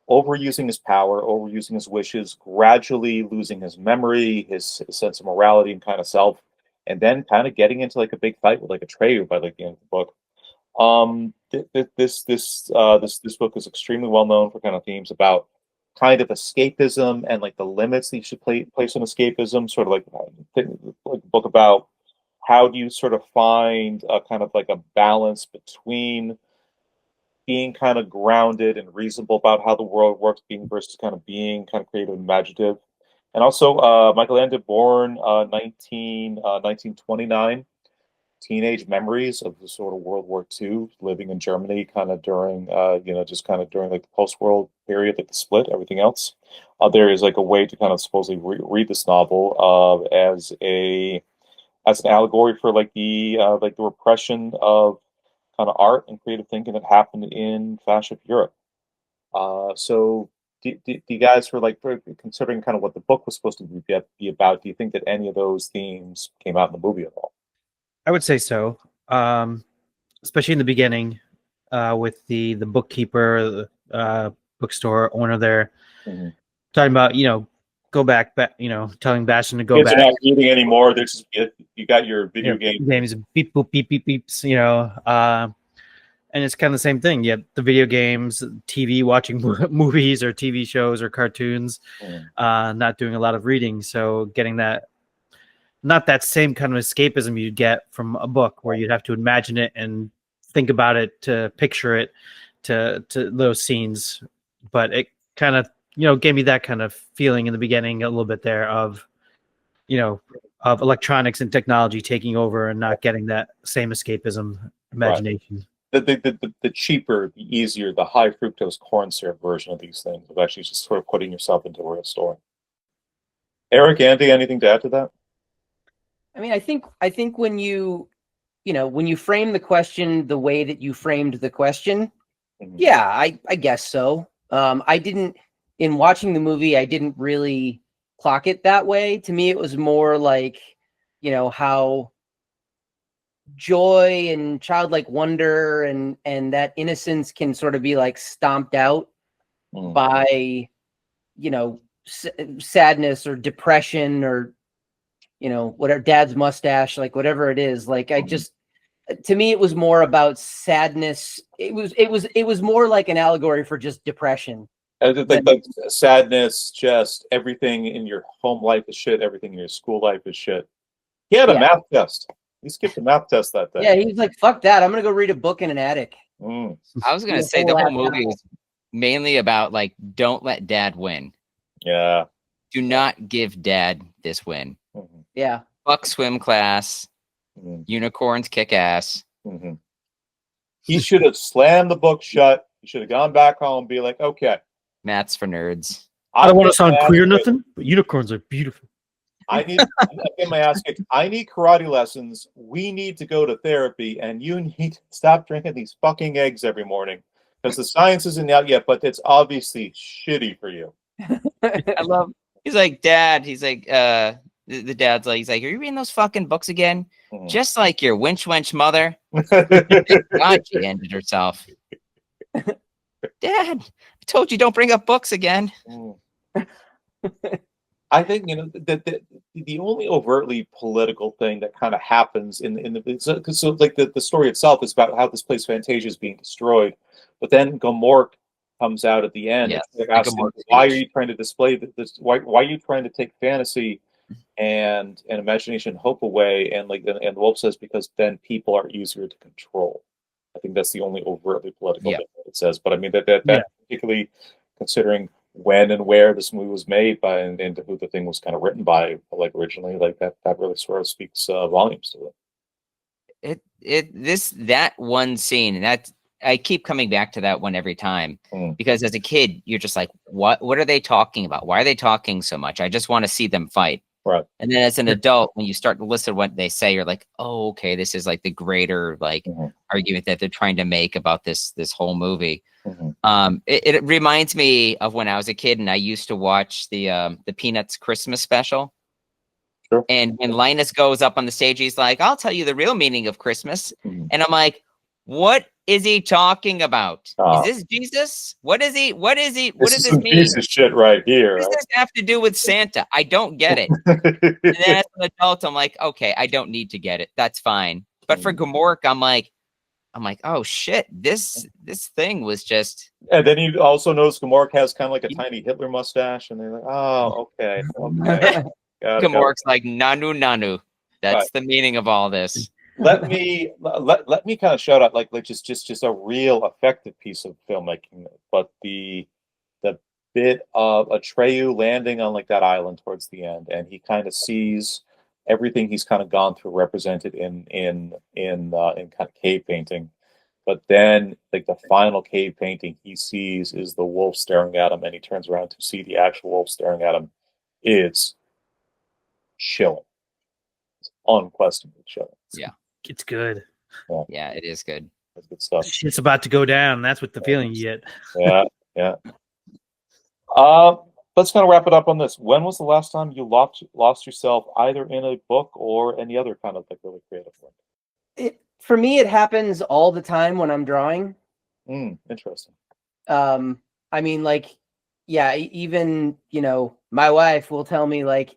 [SPEAKER 1] overusing his power, overusing his wishes, gradually losing his memory, his sense of morality and kind of self, and then kind of getting into like a big fight with like Atreyu by like the end of the book. This book is extremely well known for kind of themes about kind of escapism and like the limits that you should place on escapism. Sort of like a book about how do you sort of find a kind of like a balance between being kind of grounded and reasonable about how the world works, being versus kind of being kind of creative and imaginative. And also, Michael Ende, born 1929. Teenage memories of the sort of World War II, living in Germany, kind of during, just kind of during like the post-world period, like the split, everything else. There is like a way to kind of supposedly read this novel as an allegory for like the repression of kind of art and creative thinking that happened in fascist Europe. So, do you guys, for considering kind of what the book was supposed to be about, do you think that any of those themes came out in the movie at all?
[SPEAKER 4] I would say so, especially in the beginning with the bookkeeper, the bookstore owner there, talking about go back, telling Bastion to go back.
[SPEAKER 1] You're not reading anymore. You got your video
[SPEAKER 4] games, beep boop beep beep beeps, and it's kind of the same thing. You have the video games, TV, watching movies or TV shows or cartoons, not doing a lot of reading. So getting that. Not that same kind of escapism you'd get from a book where you'd have to imagine it and think about it to picture it to those scenes. But it kind of, gave me that kind of feeling in the beginning a little bit there of electronics and technology taking over and not getting that same escapism imagination.
[SPEAKER 1] Right. The cheaper, the easier, the high fructose corn syrup version of these things of actually just sort of putting yourself into a real story. Eric, Andy, anything to add to that?
[SPEAKER 2] I mean, I think when you frame the question the way that you framed the question, yeah, I guess so. In watching the movie, I didn't really clock it that way. To me, it was more like, how joy and childlike wonder and that innocence can sort of be like stomped out by, sadness or depression or, whatever, dad's mustache, like whatever it is. Like, I just, to me, it was more about sadness. It was more like an allegory for just depression.
[SPEAKER 1] Like sadness, just everything in your home life is shit. Everything in your school life is shit. He had a math test. He skipped a math test that day.
[SPEAKER 2] Yeah, he's like, fuck that. I'm going to go read a book in an attic.
[SPEAKER 3] I was going to say the whole movie was mainly about like, don't let dad win.
[SPEAKER 1] Yeah.
[SPEAKER 3] Do not give dad this win.
[SPEAKER 2] Yeah.
[SPEAKER 3] Fuck swim class. Unicorns kick ass.
[SPEAKER 1] He should have slammed the book shut. He should have gone back home and be like, okay.
[SPEAKER 3] Math's for nerds.
[SPEAKER 4] I don't want to sound queer or nothing, but unicorns are beautiful.
[SPEAKER 1] I need get my ass kicked. I need karate lessons. We need to go to therapy, and you need to stop drinking these fucking eggs every morning because the science isn't out yet, but it's obviously shitty for you.
[SPEAKER 3] I love. He's like, Dad. He's like, the dad's like, he's like, are you reading those fucking books again? Just like your wench mother. God, she ended herself. Dad, I told you don't bring up books again.
[SPEAKER 1] I think the only overtly political thing that kind of happens in the so like the story itself is about how this place Fantasia is being destroyed, but then Gomorrah comes out at the end.
[SPEAKER 3] Yes,
[SPEAKER 1] and asking, why are you trying to display this? Why are you trying to take fantasy and imagination and hope away? And the wolf says because then people are easier to control. I think that's the only overtly political thing that it says. But I mean that particularly considering when and where this movie was made by and who the thing was kind of written by, like originally, like that really sort of speaks volumes to it.
[SPEAKER 3] That one scene, and that I keep coming back to that one every time because as a kid you're just like, what are they talking about? Why are they talking so much? I just want to see them fight.
[SPEAKER 1] Right. And
[SPEAKER 3] then as an adult, when you start to listen to what they say, you're like, oh, okay, this is like the greater argument that they're trying to make about this whole movie. It reminds me of when I was a kid and I used to watch the Peanuts Christmas special.
[SPEAKER 1] Sure.
[SPEAKER 3] And when Linus goes up on the stage, he's like, I'll tell you the real meaning of Christmas. And I'm like, what is he talking about? Is this Jesus? What is he? What does this mean?
[SPEAKER 1] Piece of shit right here.
[SPEAKER 3] What does this have to do with Santa? I don't get it. And then as an adult, I'm like, okay, I don't need to get it. That's fine. But for Gomorrah, I'm like, oh shit, this thing was just.
[SPEAKER 1] And then you also notice Gomorrah has kind of like a tiny Hitler mustache, and they're like, oh, okay.
[SPEAKER 3] Gomorrah's like nanu. That's the meaning of all this.
[SPEAKER 1] Let me kind of shout out like just a real effective piece of filmmaking, but the bit of Atreyu landing on like that island towards the end, and he kind of sees everything he's kind of gone through represented in kind of cave painting, but then like the final cave painting he sees is the wolf staring at him, and he turns around to see the actual wolf staring at him. It's chilling. It's unquestionably chilling.
[SPEAKER 3] Yeah.
[SPEAKER 4] It's good.
[SPEAKER 3] Yeah, it is good.
[SPEAKER 1] That's good stuff.
[SPEAKER 4] Shit's about to go down. That's what the feeling you get.
[SPEAKER 1] Yeah. Let's kind of wrap it up on this. When was the last time you lost yourself either in a book or any other kind of like really creative work?
[SPEAKER 2] For me, it happens all the time when I'm drawing.
[SPEAKER 1] Interesting.
[SPEAKER 2] I mean, like, yeah, even my wife will tell me like,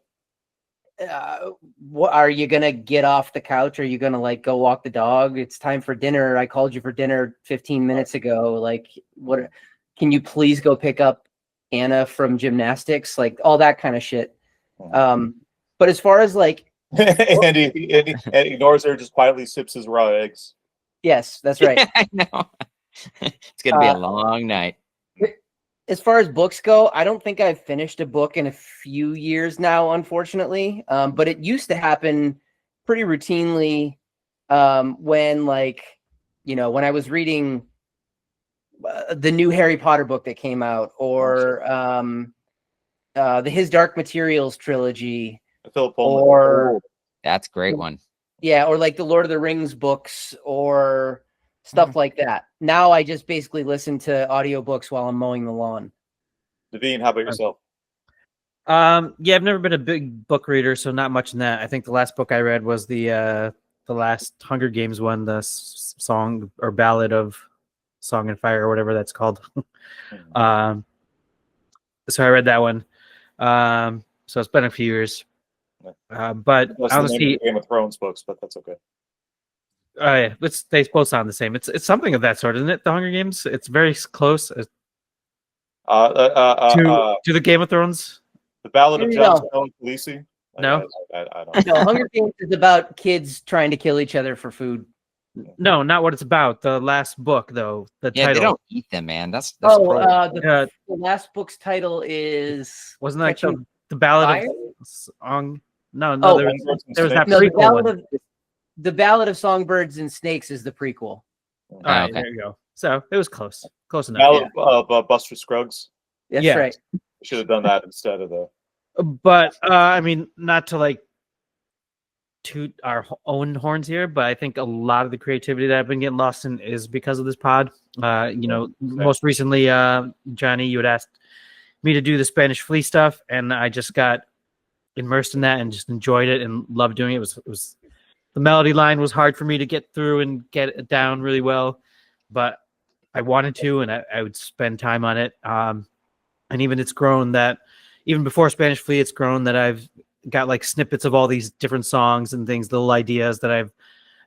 [SPEAKER 2] what are you gonna get off the couch? Are you gonna like go walk the dog? It's time for dinner. I called you for dinner 15 minutes ago. Like, what? Can you please go pick up Anna from gymnastics? Like all that kind of shit. But as far as like,
[SPEAKER 1] and he ignores her, just quietly sips his raw eggs.
[SPEAKER 2] Yes, that's right.
[SPEAKER 3] I know. It's gonna be a long night.
[SPEAKER 2] As far as books go, I don't think I've finished a book in a few years now, unfortunately. But it used to happen pretty routinely when, like, when I was reading the new Harry Potter book that came out, or the His Dark Materials trilogy, or
[SPEAKER 3] that's a great one.
[SPEAKER 2] Yeah, or like the Lord of the Rings books, or stuff like that. Now I just basically listen to audiobooks while I'm mowing the lawn.
[SPEAKER 1] Devine, how about yourself?
[SPEAKER 4] Yeah, I've never been a big book reader, so not much in that. I think the last book I read was the last Hunger Games one, the song or ballad of Song and Fire or whatever that's called. So I read that one. So it's been a few years. But
[SPEAKER 1] that's
[SPEAKER 4] honestly,
[SPEAKER 1] the Game of Thrones books, but that's okay.
[SPEAKER 4] Yeah, they both sound the same. It's something of that sort, isn't it? The Hunger Games. It's very close to the Game of Thrones.
[SPEAKER 1] The Ballad of Jon
[SPEAKER 2] No.
[SPEAKER 1] Snow and Khaleesi.
[SPEAKER 4] No.
[SPEAKER 1] I don't.
[SPEAKER 2] No, Hunger Games is about kids trying to kill each other for food.
[SPEAKER 4] No, not what it's about. The last book, though. The
[SPEAKER 3] Yeah,
[SPEAKER 4] title.
[SPEAKER 3] they don't eat them, man. That's
[SPEAKER 2] Oh,
[SPEAKER 3] cruel.
[SPEAKER 2] the last book's title is
[SPEAKER 4] wasn't that
[SPEAKER 2] Catching
[SPEAKER 4] the Ballad
[SPEAKER 2] Fire?
[SPEAKER 4] of Song? No,
[SPEAKER 2] Oh,
[SPEAKER 4] there was that
[SPEAKER 2] No,
[SPEAKER 4] prequel one.
[SPEAKER 2] the Ballad of Songbirds and Snakes is the prequel.
[SPEAKER 4] All right,
[SPEAKER 3] okay.
[SPEAKER 4] there you go. So it was close enough.
[SPEAKER 1] Ballad of Buster Scruggs.
[SPEAKER 2] That's
[SPEAKER 4] Yeah.
[SPEAKER 2] right.
[SPEAKER 1] Should have done that instead of the.
[SPEAKER 4] But I mean, not to like toot our own horns here, but I think a lot of the creativity that I've been getting lost in is because of this pod. Most recently, Johnny, you had asked me to do the Spanish Flea stuff, and I just got immersed in that and just enjoyed it and loved doing it. It was the melody line was hard for me to get through and get it down really well, but I wanted to, and I would spend time on it. And even it's grown that even before Spanish Flea, it's grown that I've got like snippets of all these different songs and things, little ideas that I've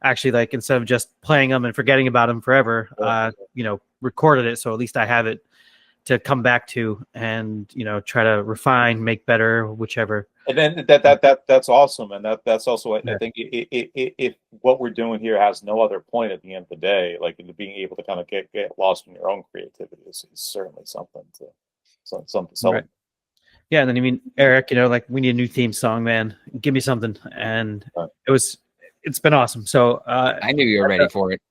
[SPEAKER 4] actually like, instead of just playing them and forgetting about them forever, recorded it. So at least I have it to come back to and, try to refine, make better, whichever.
[SPEAKER 1] And then that's awesome. And that's also, I think if what we're doing here has no other point at the end of the day, like being able to kind of get lost in your own creativity is certainly something to something.
[SPEAKER 4] Right. Yeah, and then Eric, we need a new theme song, man. Give me something, and it's been awesome. So
[SPEAKER 3] I knew you were ready for it.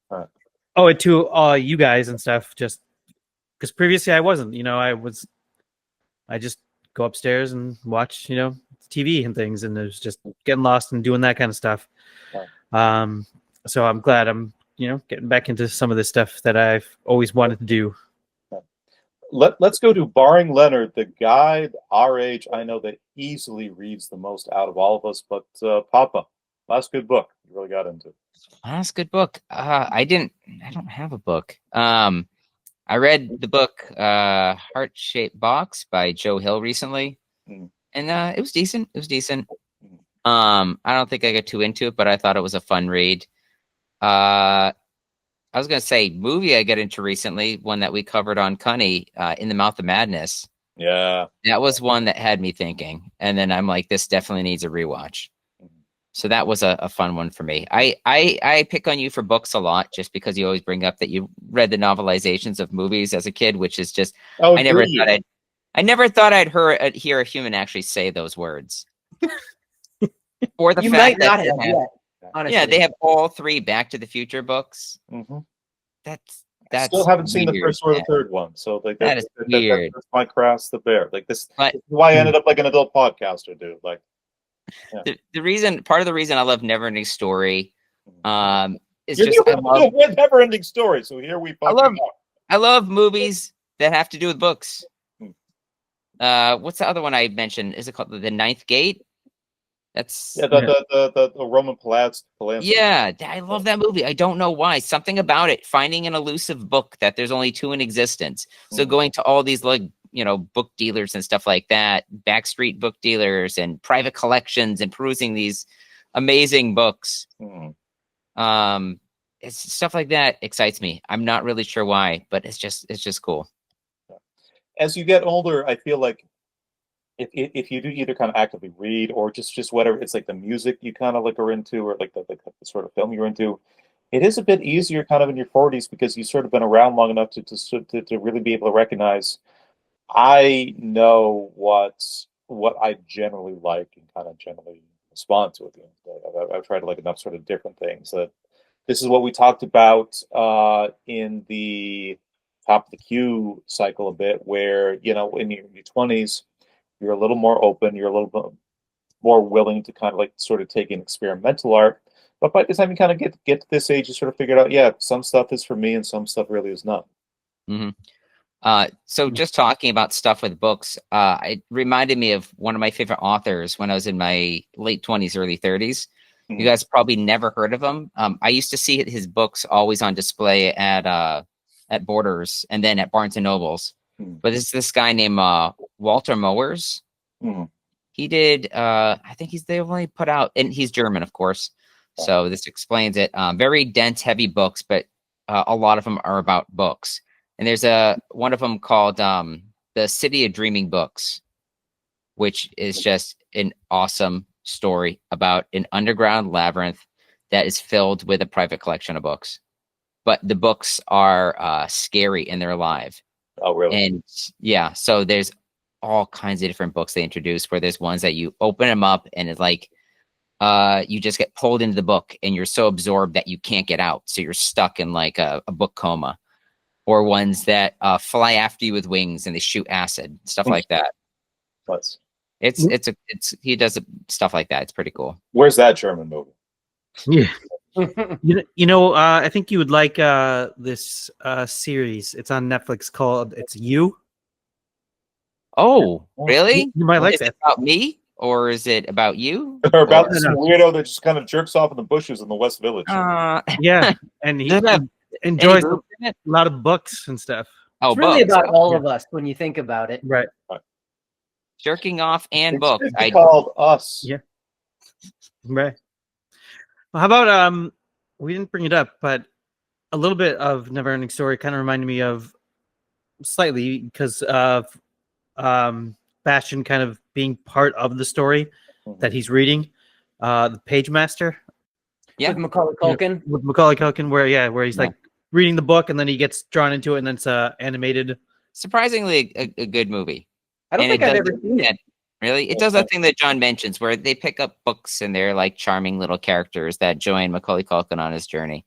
[SPEAKER 4] Oh, and to you guys and stuff, just because previously I wasn't. I just go upstairs and watch, TV and things, and it was just getting lost and doing that kind of stuff. So I'm glad I'm, getting back into some of this stuff that I've always wanted to do.
[SPEAKER 1] Let's go to barring Leonard, the guy our age I know that easily reads the most out of all of us. But Papa, last good book you really got into.
[SPEAKER 3] Last good book. I don't have a book. I read the book Heart-Shaped Box by Joe Hill recently, and it was decent. I don't think I got too into it, but I thought it was a fun read. I was going to say movie I got into recently, one that we covered on Cunny, In the Mouth of Madness.
[SPEAKER 1] Yeah.
[SPEAKER 3] That was one that had me thinking. And then I'm like, this definitely needs a rewatch. So that was a fun one for me. I pick on you for books a lot just because you always bring up that you read the novelizations of movies as a kid, which is just, I never thought I'd hear a human actually say those words. Or the
[SPEAKER 2] You
[SPEAKER 3] fact
[SPEAKER 2] might not
[SPEAKER 3] that
[SPEAKER 2] have yet. Honestly.
[SPEAKER 3] yeah, they have all three Back to the Future books.
[SPEAKER 1] Mm-hmm.
[SPEAKER 3] That's
[SPEAKER 1] still haven't seen the
[SPEAKER 3] weird,
[SPEAKER 1] first or the
[SPEAKER 3] man.
[SPEAKER 1] third one, so like
[SPEAKER 3] That is weird.
[SPEAKER 1] That's my cross the bear. Like this,
[SPEAKER 3] But-
[SPEAKER 1] this is why I ended up like an adult podcaster, dude. Like
[SPEAKER 3] part of the reason I love NeverEnding Story, is
[SPEAKER 1] you're
[SPEAKER 3] just
[SPEAKER 1] with NeverEnding Story. So here we
[SPEAKER 3] I love movies that have to do with books. What's the other one I mentioned? Is it called The Ninth Gate? That's
[SPEAKER 1] the Roman Polanski.
[SPEAKER 3] Yeah, I love that movie. I don't know why. Something about it. Finding an elusive book that there's only two in existence. So going to all these book dealers and stuff like that, backstreet book dealers and private collections and perusing these amazing books. It's stuff like that excites me. I'm not really sure why, but it's just cool.
[SPEAKER 1] As you get older, I feel like if you do either kind of actively read or just whatever, it's like the music you kind of like are into, or like the sort of film you're into, it is a bit easier kind of in your 40s because you've sort of been around long enough to really be able to recognize, I know what I generally like and kind of generally respond to at the end of the day. I've tried like enough sort of different things that this is what we talked about in the top of the queue cycle a bit, where in your 20s, you're a little more open, you're a little bit more willing to kind of like sort of take in experimental art. But by the time you kind of get to this age, you sort of figured out, yeah, some stuff is for me and some stuff really is not.
[SPEAKER 3] So just talking about stuff with books, it reminded me of one of my favorite authors when I was in my late 20s, early 30s. You guys probably never heard of him. I used to see his books always on display at Borders and then at Barnes and Nobles. But it's this guy named Walter Mowers. He did, I think they only put out, and he's German, of course. So this explains it. Very dense, heavy books, but a lot of them are about books. And there's one of them called The City of Dreaming Books, which is just an awesome story about an underground labyrinth that is filled with a private collection of books. But the books are scary and they're alive.
[SPEAKER 1] Oh, really?
[SPEAKER 3] And yeah, so there's all kinds of different books they introduce where there's ones that you open them up and it's like you just get pulled into the book and you're so absorbed that you can't get out. So you're stuck in like a book coma. Or ones that fly after you with wings and they shoot acid, stuff like that.
[SPEAKER 1] Nice.
[SPEAKER 3] It's he does stuff like that. It's pretty cool.
[SPEAKER 1] Where's that German movie?
[SPEAKER 4] Yeah. I think you would like this series. It's on Netflix called It's You.
[SPEAKER 3] Oh, really?
[SPEAKER 4] You might like
[SPEAKER 3] is
[SPEAKER 4] that.
[SPEAKER 3] it about me or is it about you?
[SPEAKER 1] Or about
[SPEAKER 3] Or-
[SPEAKER 1] this weirdo that just kind of jerks off in the bushes in the West Village.
[SPEAKER 4] Yeah, and he
[SPEAKER 3] Does it have
[SPEAKER 4] enjoys
[SPEAKER 3] any
[SPEAKER 4] a
[SPEAKER 3] boobs in it?
[SPEAKER 4] lot of books and stuff.
[SPEAKER 3] Oh,
[SPEAKER 2] It's really
[SPEAKER 3] books.
[SPEAKER 2] about all of us when you think about it.
[SPEAKER 4] Right.
[SPEAKER 3] Jerking off and
[SPEAKER 1] It
[SPEAKER 3] books.
[SPEAKER 1] should be called Us.
[SPEAKER 4] Yeah. Right. Well, how about we didn't bring it up, but a little bit of NeverEnding Story kind of reminded me of slightly because of Bastion kind of being part of the story that he's reading. The Page Master.
[SPEAKER 3] Yeah.
[SPEAKER 2] With Macaulay Culkin.
[SPEAKER 4] With Macaulay Culkin, where he's like reading the book and then he gets drawn into it and then it's animated.
[SPEAKER 3] Surprisingly a good movie.
[SPEAKER 2] I don't
[SPEAKER 3] And
[SPEAKER 2] think
[SPEAKER 3] it
[SPEAKER 2] I've
[SPEAKER 3] does-
[SPEAKER 2] ever seen it.
[SPEAKER 3] yeah, really? It does that thing that John mentions where they pick up books and they're like charming little characters that join Macaulay Culkin on his journey.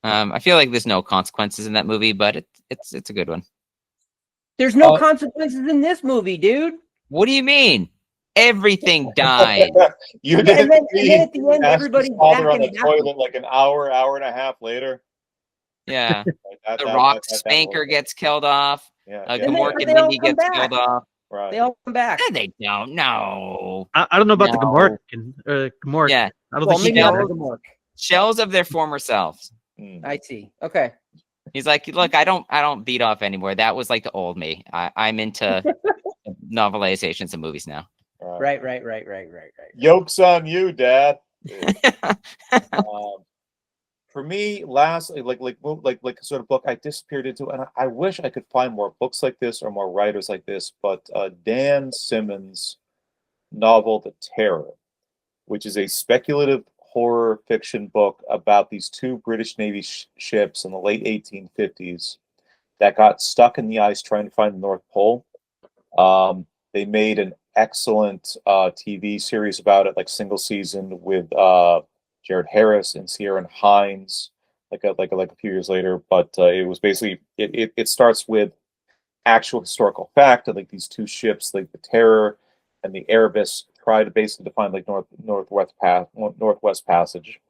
[SPEAKER 3] I feel like there's no consequences in that movie, but it's a good one.
[SPEAKER 2] There's no consequences in this movie, dude.
[SPEAKER 3] What do you mean? Everything died.
[SPEAKER 1] You
[SPEAKER 2] And
[SPEAKER 1] didn't
[SPEAKER 2] then at
[SPEAKER 1] see
[SPEAKER 2] the end,
[SPEAKER 1] Ash's
[SPEAKER 2] everybody's
[SPEAKER 1] father
[SPEAKER 2] back
[SPEAKER 1] on the
[SPEAKER 2] in
[SPEAKER 1] toilet like an hour and a half later.
[SPEAKER 3] Yeah.
[SPEAKER 1] Like
[SPEAKER 3] The Rock Spanker gets killed off.
[SPEAKER 1] Yeah,
[SPEAKER 3] Gamork
[SPEAKER 2] they
[SPEAKER 3] and
[SPEAKER 2] all
[SPEAKER 3] Mindy
[SPEAKER 2] come
[SPEAKER 3] gets
[SPEAKER 2] back.
[SPEAKER 3] killed off.
[SPEAKER 1] right.
[SPEAKER 2] They all come back.
[SPEAKER 3] No, they don't. No.
[SPEAKER 4] I don't know about the
[SPEAKER 3] No.
[SPEAKER 4] Gamork. Gamork.
[SPEAKER 3] Yeah.
[SPEAKER 4] I don't
[SPEAKER 2] Well,
[SPEAKER 4] think he
[SPEAKER 2] maybe
[SPEAKER 4] got
[SPEAKER 2] all
[SPEAKER 4] it.
[SPEAKER 2] of them work.
[SPEAKER 3] Shells of their former selves.
[SPEAKER 2] I see. Okay.
[SPEAKER 3] He's like, look, I don't beat off anymore. That was like the old me. I'm into novelizations of movies now.
[SPEAKER 2] Right.
[SPEAKER 1] Yoke's on you, Dad. For me, lastly, like sort of book I disappeared into, and I wish I could find more books like this or more writers like this, but Dan Simmons' novel The Terror, which is a speculative horror fiction book about these two British Navy ships in the late 1850s that got stuck in the ice trying to find the North Pole. They made an excellent TV series about it, like single season with Jared Harris and Ciarán Hinds, like a few years later. But it was basically it starts with actual historical fact of like these two ships, like the Terror and the Erebus, try to basically find like Northwest Passage,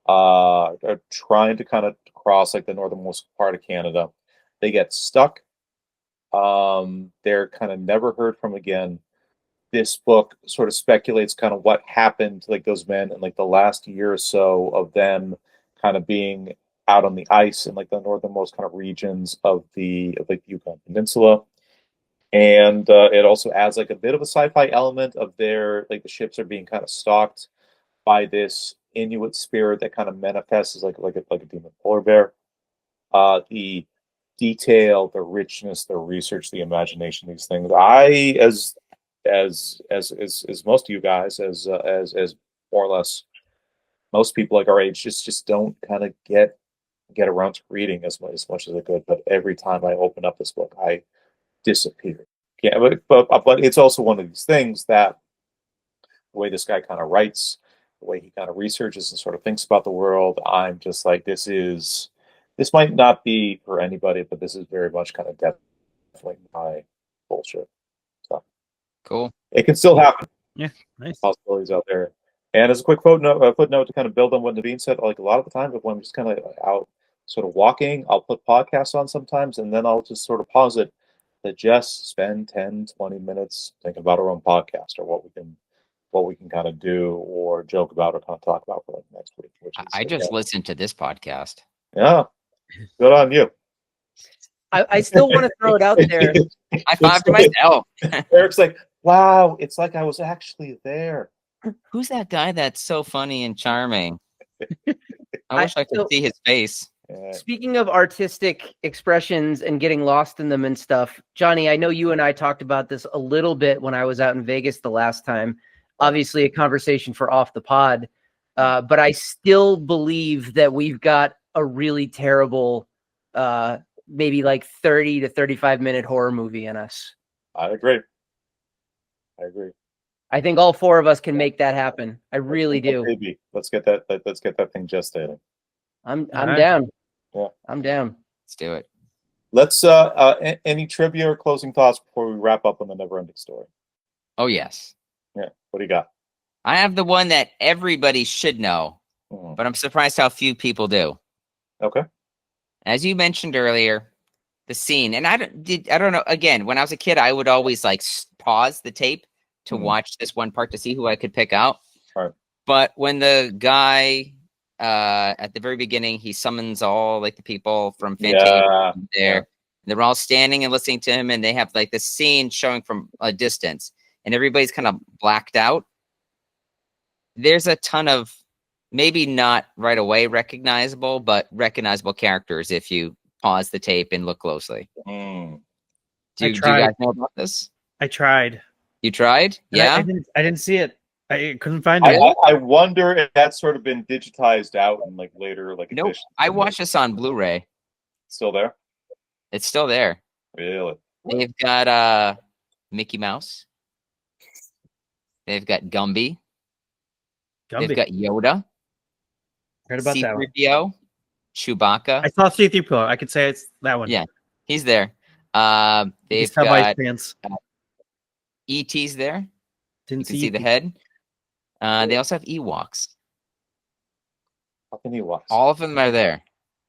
[SPEAKER 1] are trying to kind of cross like the northernmost part of Canada. They get stuck. They're kind of never heard from again. This book sort of speculates kind of what happened to like those men in like the last year or so of them kind of being out on the ice in like the northernmost kind of regions of the Yukon Peninsula. And it also adds like a bit of a sci-fi element of their like the ships are being kind of stalked by this Inuit spirit that kind of manifests as like a demon polar bear. The detail, the richness, the research, the imagination, these things. I as most of you guys, as more or less most people like our age, just don't kind of get around to reading as much as I could. But every time I open up this book, I disappear. Yeah, but it's also one of these things that the way this guy kind of writes, the way he kind of researches and sort of thinks about the world, I'm just like, this might not be for anybody, but this is very much kind of definitely my bullshit. So
[SPEAKER 3] Cool.
[SPEAKER 1] it can still happen.
[SPEAKER 4] Yeah, nice.
[SPEAKER 1] Possibilities out there. And as a quick footnote to kind of build on what Naveen said, like a lot of the time when I'm just kind of out sort of walking, I'll put podcasts on sometimes, and then I'll just sort of pause it to just spend 10, 20 minutes thinking about our own podcast or what we can kind of do or joke about or kind of talk about for like next week.
[SPEAKER 3] I just listened to this podcast.
[SPEAKER 1] Yeah. Good on you.
[SPEAKER 2] I still want to throw it out there.
[SPEAKER 3] I five to myself.
[SPEAKER 1] Eric's like, wow, it's like I was actually there.
[SPEAKER 3] Who's that guy that's so funny and charming? I wish I could see his face.
[SPEAKER 2] Speaking of artistic expressions and getting lost in them and stuff, Johnny, I know you and I talked about this a little bit when I was out in Vegas the last time. Obviously, a conversation for off the pod, but I still believe that we've got a really terrible, maybe like 30 to 35-minute horror movie in us.
[SPEAKER 1] I agree.
[SPEAKER 2] I think all four of us can make that happen. I really do.
[SPEAKER 1] Maybe. Let's get that thing gestating.
[SPEAKER 2] I'm
[SPEAKER 4] right.
[SPEAKER 2] down.
[SPEAKER 1] Yeah.
[SPEAKER 2] I'm down.
[SPEAKER 3] Let's do it.
[SPEAKER 1] Let's any trivia or closing thoughts before we wrap up on the NeverEnding Story?
[SPEAKER 3] Oh yes.
[SPEAKER 1] Yeah. What do you got?
[SPEAKER 3] I have the one that everybody should know, but I'm surprised how few people do.
[SPEAKER 1] Okay.
[SPEAKER 3] As you mentioned earlier, the scene, and I don't know. Again, when I was a kid, I would always like pause the tape to watch this one part to see who I could pick out.
[SPEAKER 1] Right.
[SPEAKER 3] But when the guy at the very beginning, he summons all like the people from Fantasia there. Yeah. They're all standing and listening to him, and they have like the scene showing from a distance, and everybody's kind of blacked out. There's a ton of maybe not right away recognizable, but recognizable characters if you pause the tape and look closely. Do you guys know about this?
[SPEAKER 4] I tried.
[SPEAKER 3] You tried? Yeah.
[SPEAKER 4] I didn't see it. I couldn't find it.
[SPEAKER 1] I wonder if that's sort of been digitized out and like later, like
[SPEAKER 3] nope. I watched this on Blu-ray.
[SPEAKER 1] Still there?
[SPEAKER 3] It's still there.
[SPEAKER 1] Really?
[SPEAKER 3] They've got Mickey Mouse. They've got Gumby. They've got Yoda.
[SPEAKER 4] Heard about that one.
[SPEAKER 3] C-3PO, Chewbacca.
[SPEAKER 4] I saw C-3PO. I could say it's that one.
[SPEAKER 3] Yeah, he's there. They've got E.T.'s there. You can see the head. They also have Ewoks.
[SPEAKER 1] Fucking Ewoks.
[SPEAKER 3] All of them are there,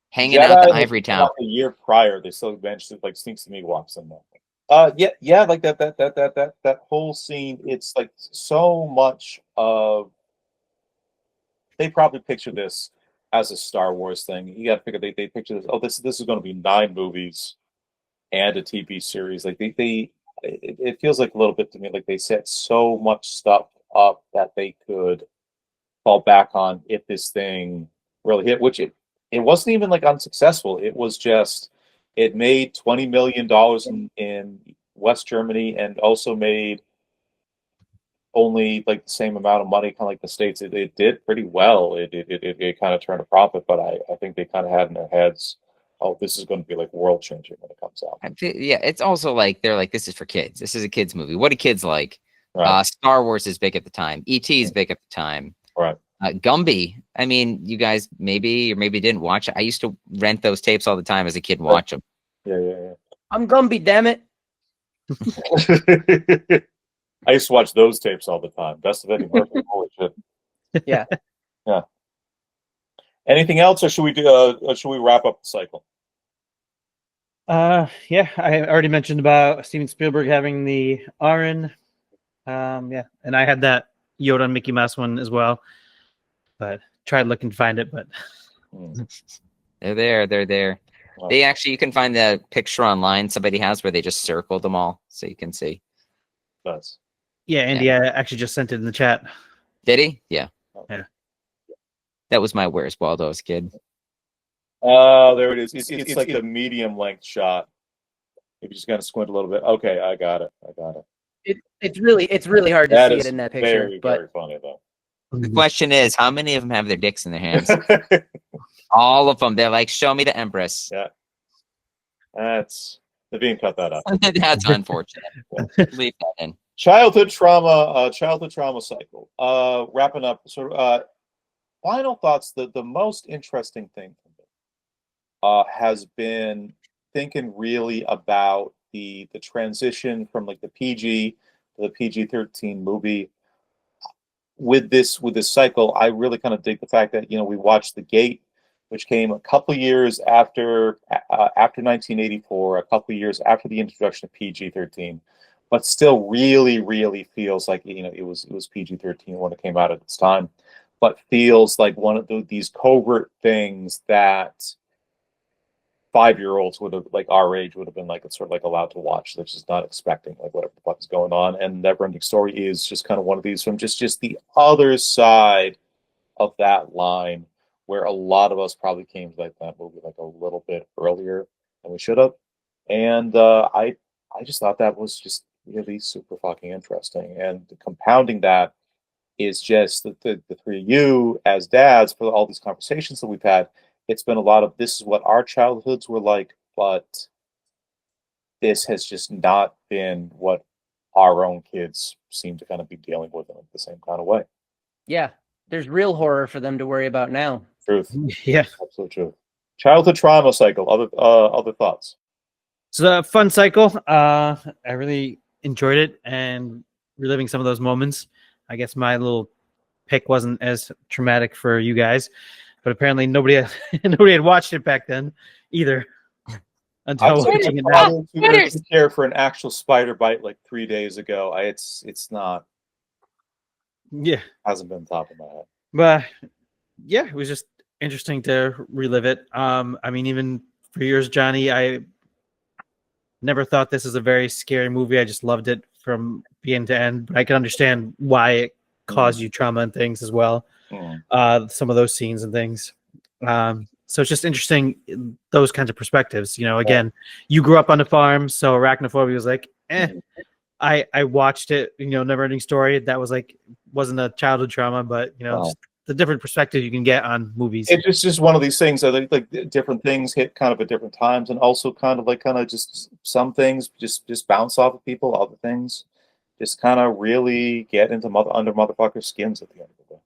[SPEAKER 3] hanging out at the Ivory Town.
[SPEAKER 1] A year prior, they still managed to like sneak some Ewoks in there. Yeah, like that whole scene. It's like so much of. They probably picture this as a Star Wars thing. You got to figure they picture this. Oh, this is going to be 9 movies and a TV series. Like it feels like a little bit to me like they set so much stuff up that they could fall back on if this thing really hit. Which it wasn't even like unsuccessful. It was just it made $20 million in West Germany and also made only like the same amount of money, kind of like the States. It did pretty well. It kind of turned a profit, but I think they kind of had in their heads, oh, this is going to be like world changing when it comes out.
[SPEAKER 3] Yeah, it's also like they're like, this is for kids. This is a kids movie. What do kids like?
[SPEAKER 1] Right.
[SPEAKER 3] Star Wars is big at the time. E.T. is big at the time.
[SPEAKER 1] Right.
[SPEAKER 3] Gumby. I mean, you guys maybe or maybe didn't watch it. I used to rent those tapes all the time as a kid and watch them.
[SPEAKER 1] Yeah.
[SPEAKER 2] I'm Gumby, damn it.
[SPEAKER 1] I used to watch those tapes all the time. Best of Eddie Murphy. Holy shit.
[SPEAKER 2] Yeah.
[SPEAKER 1] Yeah. Anything else, or should we wrap up the cycle?
[SPEAKER 4] Yeah, I already mentioned about Steven Spielberg having the Auryn. Yeah, and I had that Yoda and Mickey Mouse one as well, but tried looking to find it, but
[SPEAKER 3] they're there. Wow. They actually, you can find the picture online somebody has where they just circled them all so you can see.
[SPEAKER 1] Nice.
[SPEAKER 4] Yeah, Andy actually just sent it in the chat.
[SPEAKER 3] Did he? Yeah.
[SPEAKER 4] Yeah.
[SPEAKER 3] That was my Where's Waldo's kid.
[SPEAKER 1] Oh, there it is. It's like the medium length shot. If you just kind of squint a little bit. Okay, I got it.
[SPEAKER 2] It's really hard to see it in that picture.
[SPEAKER 1] Very funny though.
[SPEAKER 3] The question is, how many of them have their dicks in their hands? All of them. They're like, show me the Empress.
[SPEAKER 1] Yeah. They're being cut that up.
[SPEAKER 3] That's unfortunate. Leave that in.
[SPEAKER 1] Childhood trauma cycle. Wrapping up, sort of final thoughts. The most interesting thing has been thinking really about the transition from like the PG to the PG-13 movie. With this cycle, I really kind of dig the fact that we watched The Gate, which came a couple of years after 1984, a couple of years after the introduction of PG-13, but still really, really feels like it was PG-13 when it came out at this time, but feels like one of these covert things that 5-year-olds would have, like our age, would have been like sort of like allowed to watch. They're just not expecting like whatever the fuck is going on. And NeverEnding Story is just kind of one of these from just the other side of that line, where a lot of us probably came to like that movie like a little bit earlier than we should have. And I just thought that was just really super fucking interesting. And compounding that is just the three of you as dads, for all these conversations that we've had. It's been a lot of, this is what our childhoods were like, but this has just not been what our own kids seem to kind of be dealing with in the same kind of way.
[SPEAKER 2] Yeah, there's real horror for them to worry about now.
[SPEAKER 1] Truth.
[SPEAKER 4] Yeah.
[SPEAKER 1] Absolute truth. Childhood trauma cycle. Other thoughts?
[SPEAKER 4] It's a fun cycle. I really enjoyed it and reliving some of those moments. I guess my little pick wasn't as traumatic for you guys, but apparently nobody had watched it back then either. Until watching it now.
[SPEAKER 1] I didn't care for an actual spider bite like 3 days ago. It's not.
[SPEAKER 4] Yeah,
[SPEAKER 1] hasn't been top of my head.
[SPEAKER 4] But yeah, it was just interesting to relive it. I mean, even for years, Johnny, I never thought this was a very scary movie. I just loved it from beginning to end. But I can understand why it caused you trauma and things as well. Some of those scenes and things. So it's just interesting, those kinds of perspectives. You know, again, you grew up on the farm, so arachnophobia was like, I watched it, you know, NeverEnding Story. That was like, wasn't a childhood trauma, but you know, just the different perspective you can get on movies.
[SPEAKER 1] It's just one of these things that like different things hit kind of at different times, and also kind of just some things just bounce off of people. Other things just kind of really get into under motherfuckers' skins at the end of the day.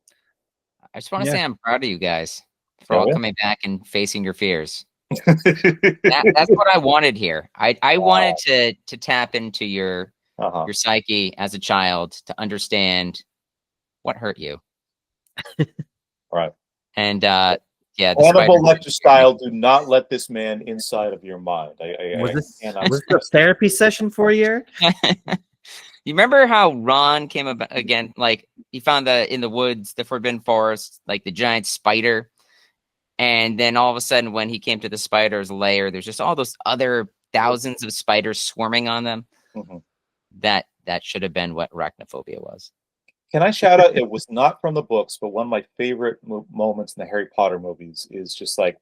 [SPEAKER 3] I just want to say I'm proud of you guys for all coming back and facing your fears. That's what I wanted here. I wanted to tap into your psyche as a child to understand what hurt you.
[SPEAKER 1] Right.
[SPEAKER 3] And yeah,
[SPEAKER 1] Hannibal Lecter style, do not let this man inside of your mind.
[SPEAKER 4] Was this a therapy session for a year?
[SPEAKER 3] You remember how Ron came about again? Like he found in the woods, the Forbidden Forest, like the giant spider. And then all of a sudden, when he came to the spider's lair, there's just all those other thousands of spiders swarming on them. That should have been what arachnophobia was.
[SPEAKER 1] Can I shout out? It was not from the books, but one of my favorite moments in the Harry Potter movies is just like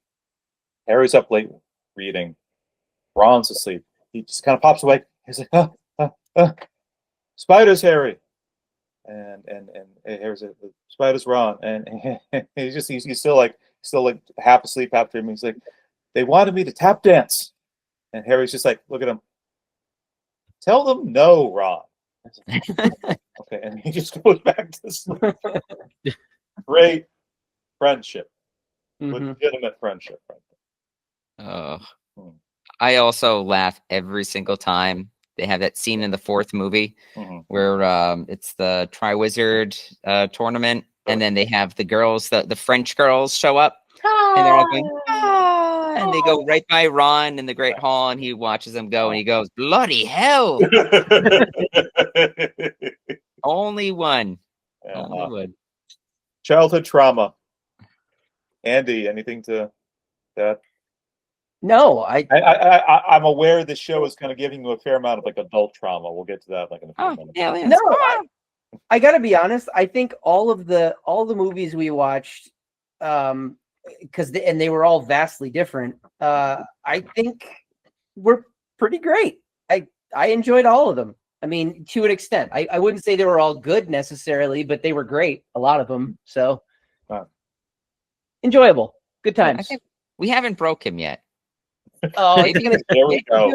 [SPEAKER 1] Harry's up late reading, Ron's asleep. He just kind of pops away. He's like, spiders, Harry, and Harry's like, spiders, Ron, and he's still like half asleep, half dreaming. He's like, they wanted me to tap dance, and Harry's just like, look at him. Tell them no, Ron. Okay, and he just goes back to sleep. Great friendship, legitimate friendship.
[SPEAKER 3] Oh, I also laugh every single time they have that scene in the fourth movie where it's the Triwizard tournament, and then they have the girls, the French girls, show up, and they're all going, and they go right by Ron in the Great Hall, and he watches them go, and he goes, bloody hell. Only one. Only one.
[SPEAKER 1] Childhood trauma. Andy, anything to that?
[SPEAKER 2] No,
[SPEAKER 1] I'm aware this show is kind of giving you a fair amount of like adult trauma. We'll get to that like in a few minutes.
[SPEAKER 3] Yeah,
[SPEAKER 2] no, I gotta be honest. I think all the movies we watched, because they were all vastly different. I think were pretty great. I enjoyed all of them. I mean, to an extent. I wouldn't say they were all good necessarily, but they were great. A lot of them. So enjoyable. Good times.
[SPEAKER 3] I think we haven't broke him yet.
[SPEAKER 2] Oh,
[SPEAKER 1] there we go.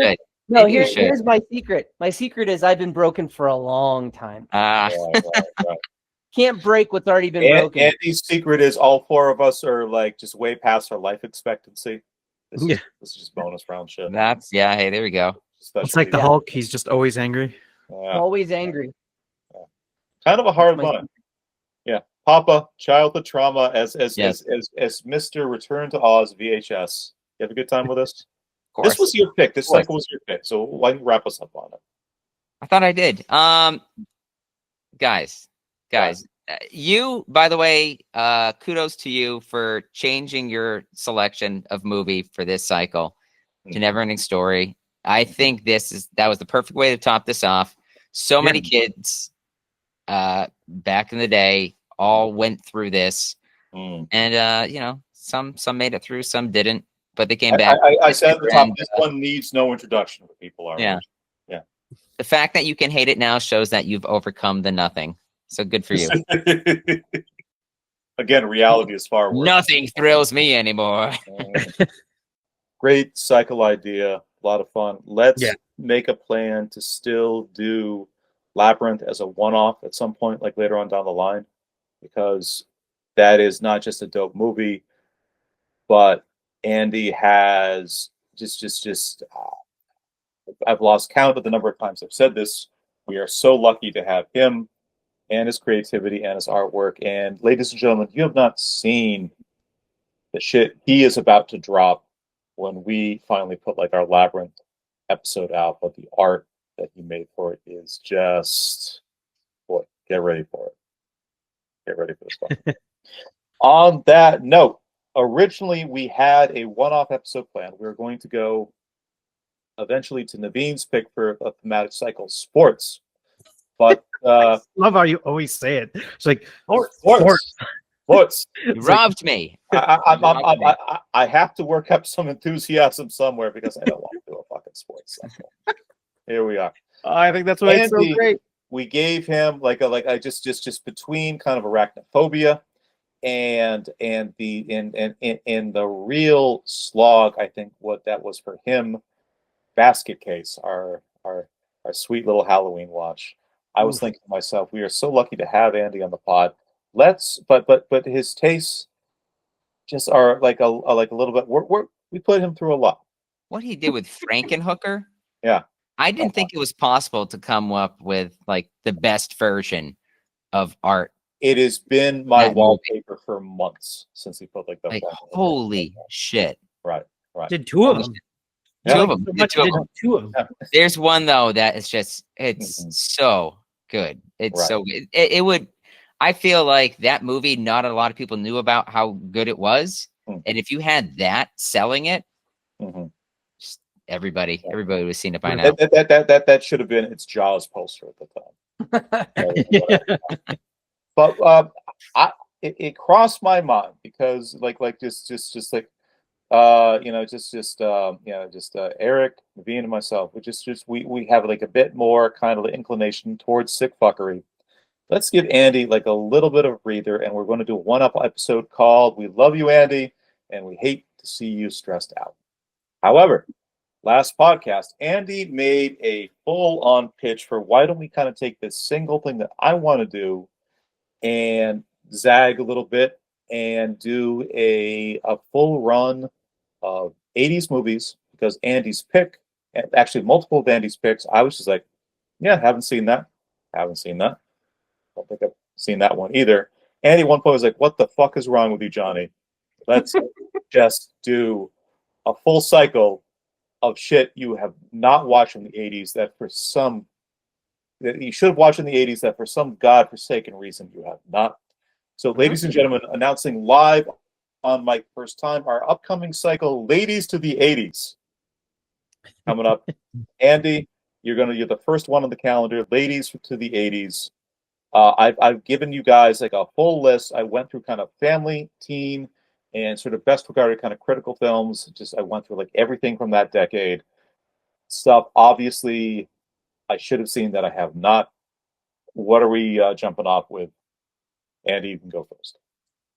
[SPEAKER 2] No, here's my secret. My secret is I've been broken for a long time.
[SPEAKER 1] Right.
[SPEAKER 2] Can't break what's already been broken.
[SPEAKER 1] Andy's secret is all four of us are like just way past our life expectancy. This is just bonus round shit.
[SPEAKER 3] Hey, there we go.
[SPEAKER 4] It's like the Hulk. He's just always angry.
[SPEAKER 2] Always angry.
[SPEAKER 1] Kind of a hard line. Yeah, Papa, childhood trauma as Mr. Return to Oz VHS. You have a good time with us? This was your pick. This cycle was your pick. So why don't you wrap us up on it?
[SPEAKER 3] I thought I did. Guys, you, by the way, kudos to you for changing your selection of movie for this cycle. to NeverEnding Story. I think that was the perfect way to top this off. So many kids back in the day all went through this, and you know, some made it through, some didn't, but they came back.
[SPEAKER 1] I said at the top, this one needs no introduction for people.
[SPEAKER 3] Yeah. The fact that you can hate it now shows that you've overcome the nothing. So good for you.
[SPEAKER 1] Again, reality is far worse.
[SPEAKER 3] Nothing thrills me anymore.
[SPEAKER 1] Great cycle idea. A lot of fun. Let's make a plan to still do Labyrinth as a one-off at some point, like later on down the line, because that is not just a dope movie, but Andy has just I've lost count of the number of times I've said this. We are so lucky to have him and his creativity and his artwork. And ladies and gentlemen, you have not seen the shit he is about to drop when we finally put like our Labyrinth episode out. But the art that he made for it is just, boy, get ready for it. Get ready for this one. On that note, originally we had a one-off episode plan. We were going to go eventually to Naveen's pick for a thematic cycle, sports. But
[SPEAKER 4] love how you always say it. It's like
[SPEAKER 1] sports.
[SPEAKER 3] You robbed me.
[SPEAKER 1] I have to work up some enthusiasm somewhere because I don't want to do a fucking sports cycle. Here we are.
[SPEAKER 4] I think that's why it's so great.
[SPEAKER 1] We gave him I just between kind of arachnophobia and the real slog. I think what that was for him. Basket Case, our sweet little Halloween watch. I was thinking to myself, we are so lucky to have Andy on the pod. But his tastes just are like a little bit. We put him through a lot.
[SPEAKER 3] What he did with Frankenhooker,
[SPEAKER 1] yeah,
[SPEAKER 3] I didn't think it was possible to come up with like the best version of art.
[SPEAKER 1] It has been my wallpaper for months since he put like the
[SPEAKER 3] holy shit.
[SPEAKER 1] Right.
[SPEAKER 4] Did two of them.
[SPEAKER 3] Two of them.
[SPEAKER 4] Two of them.
[SPEAKER 3] There's one though that is just so good. It's so good. It would. I feel like that movie. Not a lot of people knew about how good it was, and if you had that selling it, just everybody was seeing it by now.
[SPEAKER 1] That should have been its Jaws poster at the time. But it crossed my mind because just Eric, Naveen, and myself, we have like a bit more kind of inclination towards sick fuckery. Let's give Andy like a little bit of a breather, and we're going to do a one-up episode called "We Love You, Andy, and We Hate to See You Stressed Out." However, last podcast, Andy made a full-on pitch for why don't we kind of take this single thing that I want to do and zag a little bit and do a full run of 80s movies, because Andy's pick, actually multiple of Andy's picks, I was just like, yeah, haven't seen that. Don't think I've seen that one either. Andy at one point was like, what the fuck is wrong with you, Johnny? Let's just do a full cycle of shit you have not watched in the 80s that you should have watched in the 80s that for some godforsaken reason you have not. So, ladies and gentlemen, announcing live on my first time, our upcoming cycle, Ladies to the 80s. Coming up. Andy, you're the first one on the calendar, Ladies to the 80s. I've given you guys like a full list. I went through kind of family, teen, and sort of best regarded kind of critical films. I went through like everything from that decade. Stuff, obviously, I should have seen that I have not. What are we jumping off with? Andy, you can go first.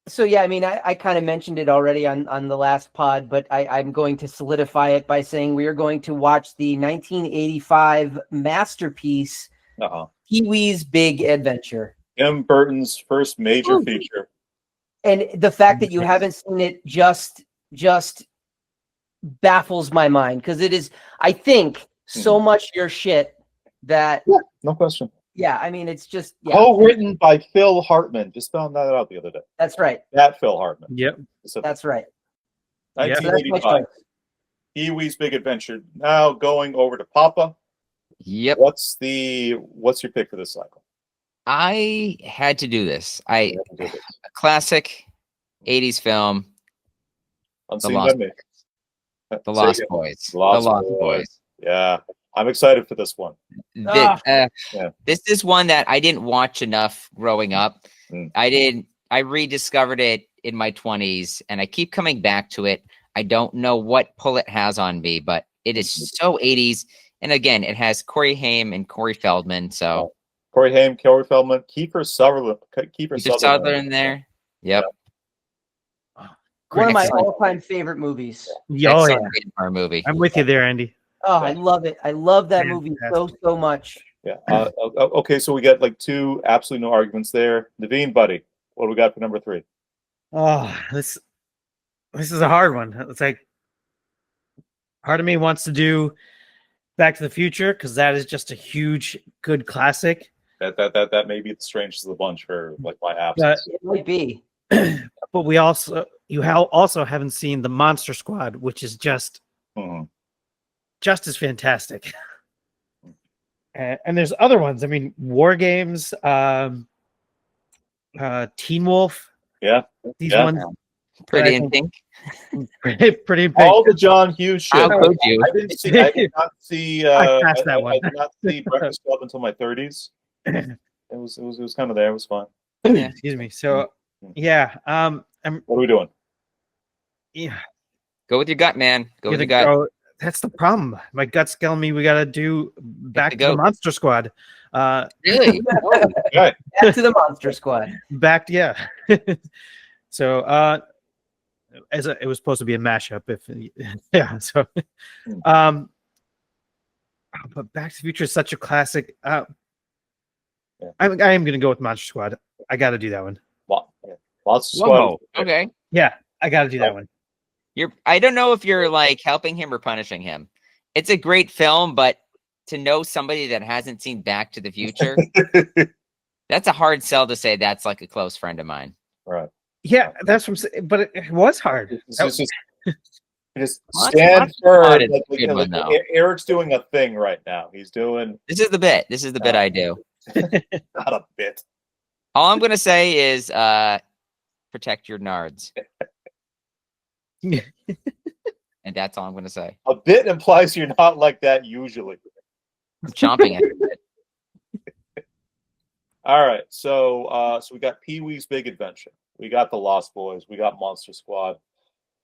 [SPEAKER 2] So yeah, I mean, I kind of mentioned it already on the last pod, but I'm going to solidify it by saying we are going to watch the 1985 masterpiece, Pee-wee's Big Adventure.
[SPEAKER 1] Tim Burton's first major feature.
[SPEAKER 2] And the fact that you haven't seen it just baffles my mind, because it is, I think, so much your shit that...
[SPEAKER 1] Yeah, no question.
[SPEAKER 2] Yeah, I mean, it's just... Yeah.
[SPEAKER 1] Co-written by Phil Hartman. Just found that out the other day.
[SPEAKER 2] That's right.
[SPEAKER 1] That Phil Hartman.
[SPEAKER 4] Yep.
[SPEAKER 2] That's right.
[SPEAKER 1] 1985. Pee-wee's Big Adventure. Now going over to Papa.
[SPEAKER 3] Yep.
[SPEAKER 1] What's your pick for this cycle?
[SPEAKER 3] I had to do this. A classic 80s film.
[SPEAKER 1] Unseen by Me.
[SPEAKER 3] The Lost Boys.
[SPEAKER 1] The Lost Boys. Yeah, I'm excited for this one.
[SPEAKER 3] Yeah. This is one that I didn't watch enough growing up. I rediscovered it in my 20s, and I keep coming back to it. I don't know what pull it has on me, but it is so 80s. And again, it has Corey Haim and Corey Feldman. So
[SPEAKER 1] Corey Haim, Corey Feldman, Kiefer Sutherland
[SPEAKER 3] in there. Yep.
[SPEAKER 2] One of my all-time favorite movies.
[SPEAKER 3] Our movie.
[SPEAKER 4] I'm with you there, Andy.
[SPEAKER 2] Oh, I love it. I love that movie so much.
[SPEAKER 1] Yeah. Okay, so we got like two absolutely no arguments there. Naveen, buddy, what do we got for number 3?
[SPEAKER 4] Oh, this is a hard one. It's like part of me wants to do Back to the Future because that is just a huge, good classic.
[SPEAKER 1] That may be the strangest of the bunch for like my absence.
[SPEAKER 2] It might be.
[SPEAKER 4] But we also haven't seen the Monster Squad, which is just as fantastic. And there's other ones. I mean, War Games, Teen Wolf.
[SPEAKER 1] Yeah,
[SPEAKER 4] these ones.
[SPEAKER 3] Pretty in Pink.
[SPEAKER 4] Pretty in Pink.
[SPEAKER 1] All the John Hughes shit.
[SPEAKER 3] How could you?
[SPEAKER 1] I did not see.
[SPEAKER 4] I passed that one.
[SPEAKER 1] I did not see Breakfast Club until my 30s. It was kind of there. It was fun.
[SPEAKER 3] Yeah.
[SPEAKER 4] Excuse me. So yeah.
[SPEAKER 1] What are we doing?
[SPEAKER 4] Yeah.
[SPEAKER 3] Go with your gut, man. Go with your gut.
[SPEAKER 4] That's the problem. My gut's telling me we got to do Back to the Monster Squad.
[SPEAKER 3] Really?
[SPEAKER 1] Back
[SPEAKER 2] to the Monster Squad.
[SPEAKER 4] Yeah. So it was supposed to be a mashup. So but Back to the Future is such a classic. I am going to go with Monster Squad. I got to do that one.
[SPEAKER 1] Monster Squad.
[SPEAKER 3] Okay.
[SPEAKER 4] Yeah, I got to do that one.
[SPEAKER 3] I don't know if you're like helping him or punishing him. It's a great film, but to know somebody that hasn't seen Back to the Future, that's a hard sell to say that's like a close friend of mine.
[SPEAKER 1] Right.
[SPEAKER 4] Yeah, that's what I'm saying. But it was hard.
[SPEAKER 1] Just stand firm. Eric's doing a thing right now. He's doing.
[SPEAKER 3] This is the bit. This is the bit I do.
[SPEAKER 1] Not a bit.
[SPEAKER 3] All I'm going to say is protect your nards. And that's all I'm going to say.
[SPEAKER 1] A bit implies you're not like that usually.
[SPEAKER 3] I'm chomping at it.
[SPEAKER 1] All right, so we got Pee-wee's Big Adventure. We got The Lost Boys. We got Monster Squad.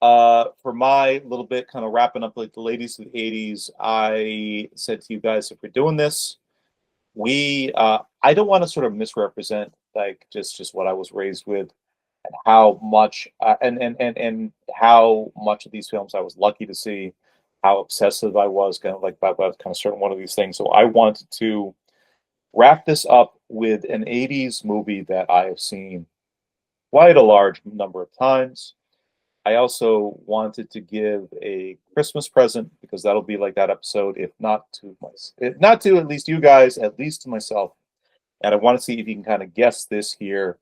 [SPEAKER 1] For my little bit, kind of wrapping up like the ladies of the 80s, I said to you guys, if we're doing this, I don't want to sort of misrepresent like just what I was raised with and how much and how much of these films I was lucky to see, how obsessive I was kind of like about kind of certain one of these things. So I wanted to wrap this up with an 80s movie that I have seen quite a large number of times. I also wanted to give a Christmas present because that'll be like that episode, if not to at least you guys, at least to myself. And I want to see if you can kind of guess this here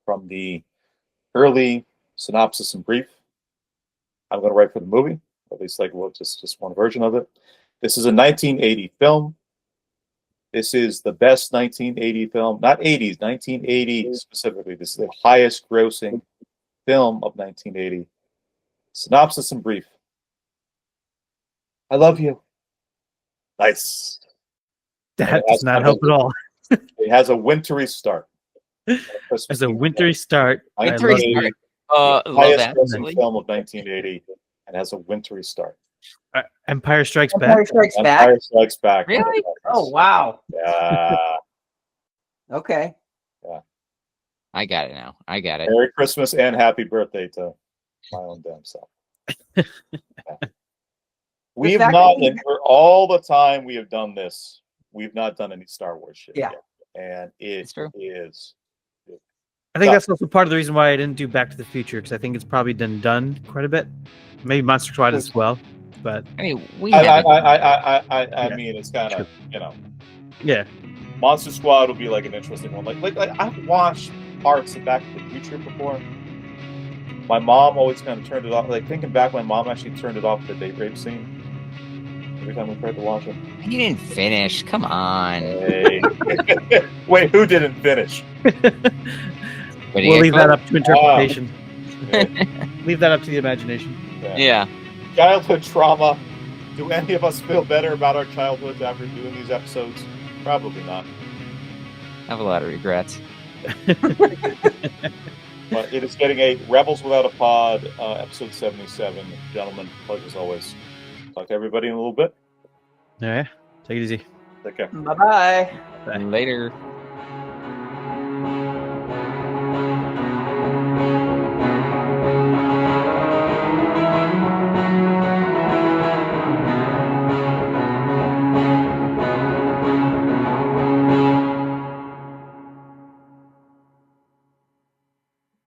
[SPEAKER 1] from the early synopsis in brief. I'm going to write for the movie, at least like just one version of it. This is a 1980 film. This is the best 1980 film, not 80s, 1980 specifically. This is the highest grossing film of 1980. Synopsis in brief. I love you. Nice.
[SPEAKER 4] That does not help at all.
[SPEAKER 1] It has a wintry start.
[SPEAKER 4] As a wintry start.
[SPEAKER 3] Wintry start.
[SPEAKER 1] Highest grossing film of 1980 and has a wintry start.
[SPEAKER 4] Empire Strikes Back.
[SPEAKER 2] Empire Strikes Back.
[SPEAKER 1] Empire Strikes Back.
[SPEAKER 2] Really? Oh wow.
[SPEAKER 1] Yeah.
[SPEAKER 2] Okay.
[SPEAKER 1] Yeah.
[SPEAKER 3] I got it now. I got it.
[SPEAKER 1] Merry Christmas and happy birthday to my own damn self. Yeah. We have not, and for all the time we have done this, we've not done any Star Wars shit yet. And it is.
[SPEAKER 4] I think that's also part of the reason why I didn't do Back to the Future, because I think it's probably been done quite a bit. Maybe Monster Squad as well, but
[SPEAKER 3] I mean,
[SPEAKER 1] I mean, it's kind of
[SPEAKER 4] yeah.
[SPEAKER 1] Monster Squad will be like an interesting one. Like I've watched parts of Back to the Future before. My mom always kind of turned it off. Like thinking back, my mom actually turned it off for the date rape scene every time we tried to watch it.
[SPEAKER 3] You didn't finish. Come on.
[SPEAKER 1] Hey. Wait, who didn't finish?
[SPEAKER 4] We'll leave that up to interpretation. Leave that up to the imagination.
[SPEAKER 3] Yeah.
[SPEAKER 1] childhood trauma. Do any of us feel better about our childhoods after doing these episodes? Probably not.
[SPEAKER 3] I have a lot of regrets.
[SPEAKER 1] But it is getting a Rebels Without a Pod, episode 77. Gentlemen, pleasure as always. Talk to everybody in a little bit.
[SPEAKER 4] All right. Take it easy.
[SPEAKER 1] Take care.
[SPEAKER 2] Bye-bye.
[SPEAKER 3] Later.